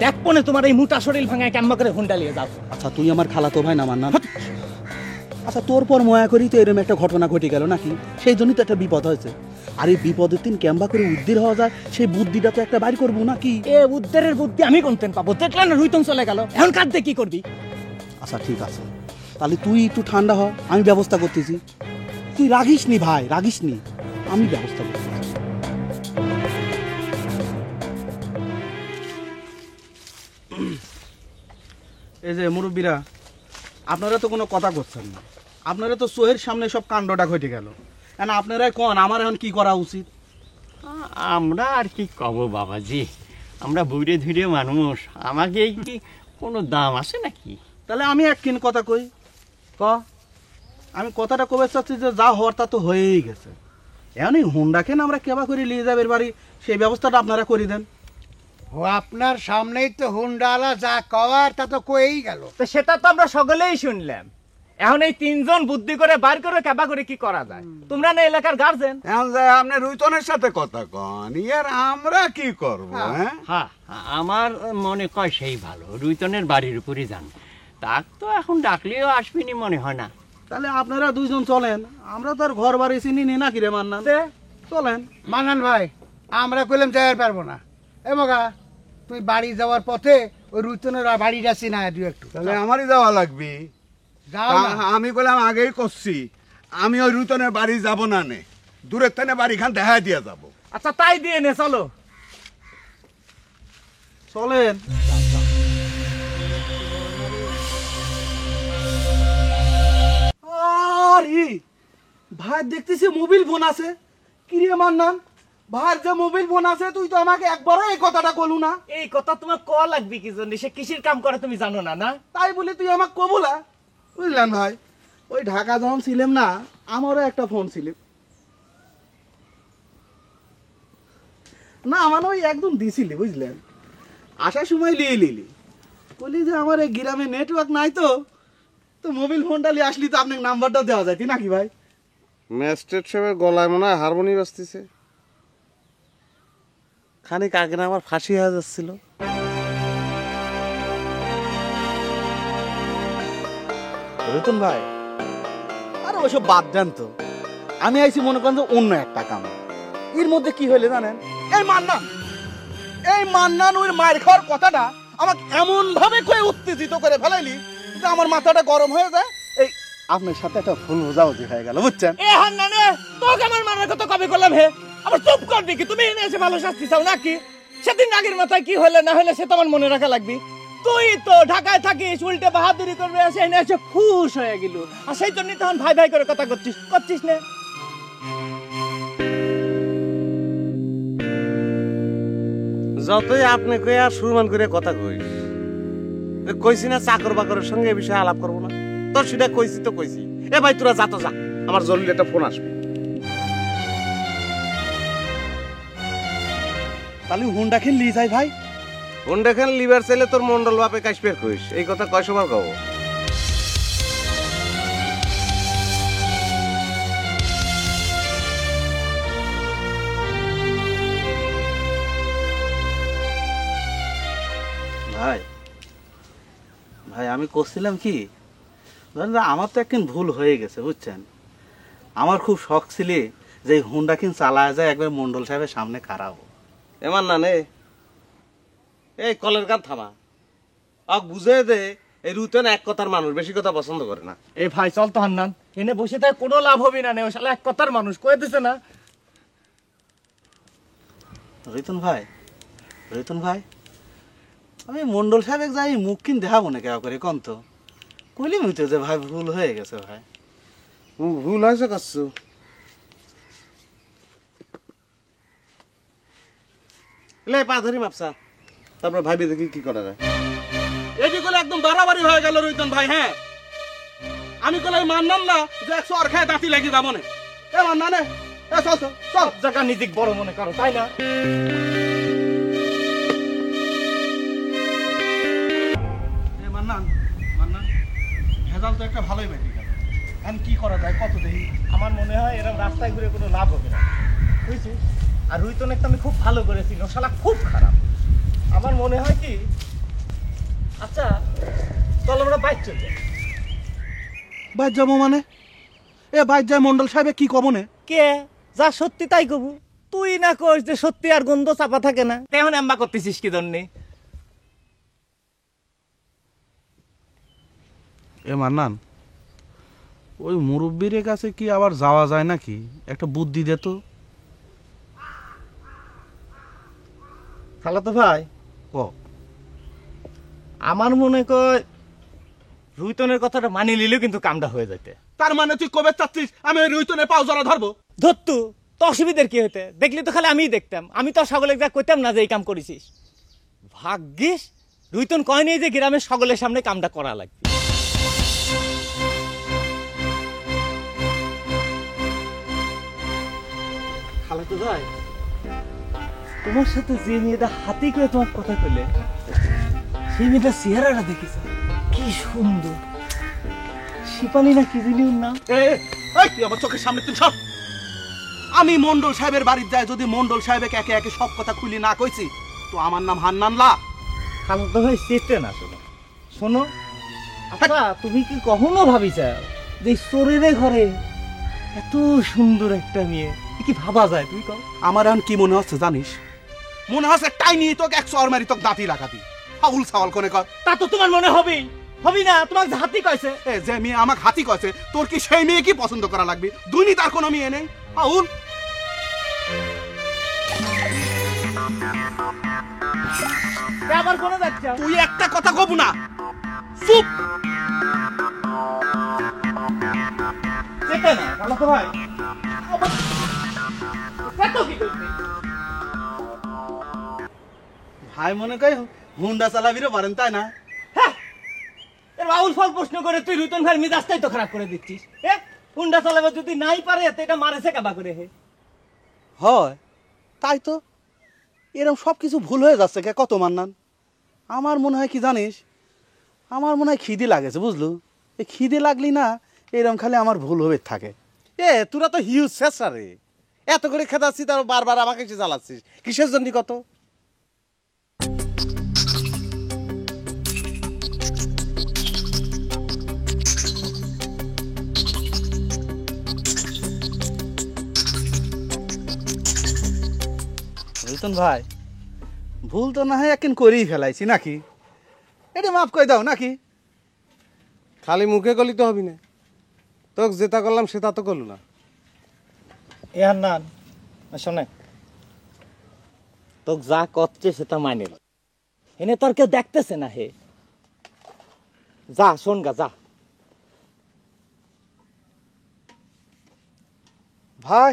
দেখবো না তোমার এই মোটা শরীর ভাঙায় কেমন করে হুন্ডা নিয়ে যাও। আচ্ছা তুই আমার খালাতো ভাই না মান্নান? আচ্ছা তোর পর ময়া করি তো এরকম একটা ঘটনা ঘটে গেল নাকি, সেই জন্যই তো একটা বিপদ হয়েছে। আর এই বিপদের দিন কেমবা করে উদ্ধার হওয়া যায় সেই বুদ্ধিটা তো একটা বাইর করবো নাকি? এ উদ্ধারের বুদ্ধি আমি কোনতেন পাবো? দেখলে না রুইতন চলে গেল, এখন কাঁদতে কি করবি? আচ্ছা ঠিক আছে, তাহলে তুই একটু ঠান্ডা হ, আমি ব্যবস্থা করতেছি। তুই রাগিস নি ভাই, রাগিস নি, আমি ব্যবস্থা করতেছি। এই যে মুরব্বীরা, আপনারা তো কোনো কথা করছেন না, আপনারা তো চোখের সামনে সব কাণ্ডটা ঘটে গেল। এখন আপনারাই কোন আমার এখন কি করা উচিত? আমরা আর কি কব বাবাজি, আমরা বুড়ে ধুড়ে মানুষ, আমাকে কি কোনো দাম আছে নাকি? তাহলে আমি একদিন কথা কই ক, আমি কথাটা কবে চাচ্ছি যে যা হওয়ার তা তো হয়েই গেছে। এখন এই হুন্ডাকে না আমরা কেবা করে নিয়ে যাবে বাড়ি, সেই ব্যবস্থাটা আপনারা করে দেন। ও আপনার সামনেই তো হুন্ডালা যা কওয়ার তা তো কয়েই গেল। তো সেটা তো আমরা সকলেই শুনলাম। এখন এই তিনজন বুদ্ধি করে বার করে কেবা করে কি করা যায়? তোমরা না এলাকার গার্জেন। এখন যায় আপনি রুইতনের সাথে কথা কন, ইয়ার আমরা কি করব? হ্যাঁ, আমার মনে কয় সেই ভালো, রুইতনের বাড়ির উপরই যান। তাক তো এখন ডাকলেও আসবিনি মনে হয় না। তাহলে আপনারা দুইজন চলেন, আমরা তো আর ঘর বাড়ি চিনি নি নাকি রে মান্নান? চলেন। মান্নান ভাই, আমরা কইলাম যাইতে পারবো না। এ মগা, তুই বাড়ি যাওয়ার পথে ওই রুইতনের বাড়িটা চিনা দু একটু। তাহলে আমারই যাওয়া লাগবে। যাও না। আমি বললাম আগেই করছি, আমি ওই রুইতনের বাড়ি যাব না, নে দূরের থেকে বাড়ি খান দেখা দিয়ে যাব। আচ্ছা তাই দিয়ে নে, চলো চলেন। আরে ভাই দেখতেছি মোবাইল ফোন আছে। কি রে মান্নান, ভাইয়ের যে মোবাইল ফোন আছে তুই তো আমাকে একবারও এই কথাটা কলু না। এই কথা তোমার ক লাগবে কি জন্য? সে কিসের কাম করে তুমি জানো না? না তাই বলে তুই আমাকে কবুলা? বুঝলেন ভাই, ওই ঢাকা যখন ছিলাম না, আমারও একটা ফোন ছিল। না মানে ওই একদম দিছিলি বুঝলেন, আসার সময় লিয়ে লিলি বলি যে আমার এই গ্রামে নেটওয়ার্ক নাই, তো তো মোবাইল ফোনটা নিয়ে আসলি তো আপনাকে নাম্বারটা দেওয়া যায় নাকি ভাই? ম্যাজিস্ট্রেট সাহেবের গলায় মনে হয় হারমোনি বাজতেছে। খানিক আগে না আমার ফাঁসি হয়ে যাচ্ছিল। রতন ভাই আরে ওইসব বাদ দেন তো, আমি আইছি মনে করেন যে অন্য একটা কাম। এর মধ্যে কি হইলে জানেন, এই মান্নান ওই মায়ের খাওয়ার কথাটা আমাকে এমন ভাবে কয়ে উত্তেজিত করে ফেলাইলি যে আমার মাথাটা গরম হয়ে যায়। এই আপনার সাথে একটা ভুল বোঝাবুঝি হয়ে গেল বুঝছেন। এ হান্নানে তোকে আমার মারার কথা কবে করলাম হে? আবার চুপ করবি কি? তুমি এনে এসে ভালো শাস্তি চাও নাকি? সেদিন আগের মাথায় কি হলে না হলে সে তো আমার মনে রাখা লাগবে। তুই তো ঢাকায় থাকিস, উল্টে বাহাদুরি করবে, এসে এনে এসে খুশ হয়ে গেল, আর সেই জন্য তখন ভাই ভাই করে কথা করছিস না? যতই আপনি কই আর সুরমান করে কথা কইছি না চাকর বাকরের সঙ্গে এ বিষয়ে আলাপ করবো না, তোর সেটা কইছি তো কইছি। এ ভাই তোরা যা তো যা, আমার জরুরি একটা ফোন আসবে। তাহলে হুন্ডা খেল লি যাই ভাই। হুন্ডা খেল লিভার চাইলে তোর মন্ডল বাপে কাশ্মীর কইস, এই কথা কয় সময় কব? ভাই ভাই আমি করছিলাম কি, আমার তো একদিন ভুল হয়ে গেছে বুঝছেন। আমার খুব শখ ছিল যে হুন্ডা কিন চালায় যায় একবার মন্ডল সাহেবের সামনে খারাপ। এমান না নে, এই কলের গান থামা, বুঝে দে এই রুতেন এক কথার মানুষ, বেশি কথা পছন্দ করে না। এই ভাই চল তো হান্নান, এনে বসে থাকে কোনো লাভ হবে না, ও শালা এক কথার মানুষ কয়ে দিছে না। রতন ভাই আমি মন্ডল সাহেব যাই মুখ কিন দেখাবো না কেউ করে কন তো, কইলি মুই তো যে ভাই ভুল হয়ে গেছে। ভাই ভুল হয়েছে কাছু, পা ধরি মাপসা, তারপর ভাবি দেখি কি করা যায়। এটি করলে একদম বাড়াবাড়ি হয়ে গেল রতন ভাই। হ্যাঁ আমি কলে মানলাম না যে 100 আর খায় দাঁতি লাগি যাবো না। এ মান্নানে চল চল চল, জায়গা নিজেকে বড় মনে করো তাই না? ভেজাল তো একটা ভালোই বেটি গেল, এখন কি করা যায় কত দেখি। আমার মনে হয় এরকম রাস্তায় ঘুরে কোনো লাভ হবে না, বুঝছিস? আর রুইতন একটা আমি খুব ভালো করেছি, শালা খুব খারাপ। আমার মনে হয় কি, আচ্ছা চল আমরা বাইক চল যাই। বাইক যাবো মানে? এ বাইক যায় মন্ডল সাহেবে কি কব না? কে যা সত্যি তাই কবু, তুই না কইস যে সত্যি আর গন্ধ চাপা থাকে না, তেমন এম্বা করতেছিস কি জন্যে? এ মান্নান ওই মুরব্বীর কাছে কি আবার যাওয়া যায় নাকি? একটা বুদ্ধি দে তো। খালাতো ভাই ও আমার মনে কর রুইতনের কথাটা মানি নিলেও কিন্তু কামটা হয়ে যেতে। তার মানে তুই কবে চাচ্ছিস আমি ওই রুইতনের পাও জড়া ধরবো? ধরতু তো অসুবিধার কি হইতে? দেখলি তো খালি আমিই দেখতাম, আমি তো সকলে যা কইতাম না যে এই কাম করেছিস। ভাগ্যিস রুইতন কয় নেই যে গ্রামের সকলের সামনে কামটা করা লাগবে। খালাতো ভাই তোমার সাথে যে মেয়েটা হাতি করে তোমার কথা কইলে, সেই মেয়েটা চেহারাটা দেখিস কি সুন্দর, শিপালি না কি জানি ওর নাম। তুই আমার চোখের সামনে তুই সব। আমি মন্ডল সাহেবের বাড়িতে যাই, যদি মন্ডল সাহেবকে একে একে সব কথা খুলি না কইছি তো আমার নাম হান্নানলা। খালাতো ভাই চেতে না, শোনো শোনো, আচ্ছা তুমি কি কখনো ভাবিছ যে চোরের ঘরে এত সুন্দর একটা মেয়ে কি ভাবা যায়? তুই কও। আমার এখন কি মনে হচ্ছে জানিস? মনে হচ্ছে টাই নিয়ে তোকে 100 মারি তোকে দাঁতি লাগাতি ফাউল সাওয়াল কোনে কর। তা তো তোমার মনে হবেই, হবি না? তোমাকে হাতি কইছে, যে মেয়ে আমাকে হাতি কইছে, তোর কি সেই মেয়ে কি পছন্দ করা লাগবে? দুইনি তার কোনো মেয়ে নেই ফাউল। আবার কোনে যাচ্ছ? তুই একটা কথা কব না, চুপ। চেতে না খালাতো ভাই, ভাই মনে কই হুন্ডা চালাবিরও পারেন তাই না? রাহুল ফল প্রশ্ন করে তুই রুতন ভাই মিজাজটাই তো খারাপ করে দিচ্ছিস। হুন্ডা চালাবে যদি নাই পারে তো এটা মারেছে কাবা করে। হে হয় তাই তো, এরকম সব কিছু ভুল হয়ে যাচ্ছে কে কত মান্নান? আমার মনে হয় কি জানিস, আমার মনে হয় খিদে লাগেছে বুঝলু। এই খিদে লাগলি না এরকম খালি আমার ভুল হবে থাকে। তোরা তো হিউজ শেষা রে, এত করে খেদাচ্ছি তার বারবার আমাকে এসে জ্বালাচ্ছিস কিসের জন্য কত? রতন ভাই, ভুল তো না হয় একদিন করেই ফেলাইছি নাকি, এটা মাফ করে দাও নাকি? খালি মুখে গলি তো হবি না, তোকে যেটা করলাম সেটা তো করলু না। এ হান্নান শোনে, তোকে যা করছে সেটা মানিল, এনে তোর কেউ দেখতেছে না হে। যা শোন গা যা। ভাই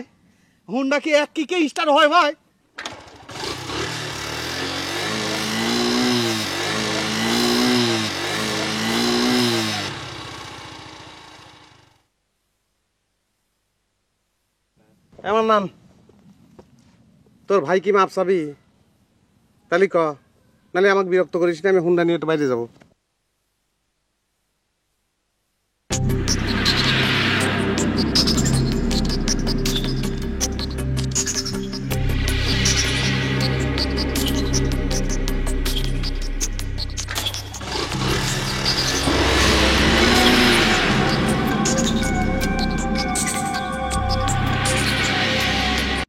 হুন্ডা কি এক কিকে স্টার্ট হয় ভাই? আমার নাম তোর ভাই কি মাপ চাবি? তাহলে ক, নাহলে আমাকে বিরক্ত করিস না, আমি হুন্ডা নিয়ে একটু বাইরে যাবো।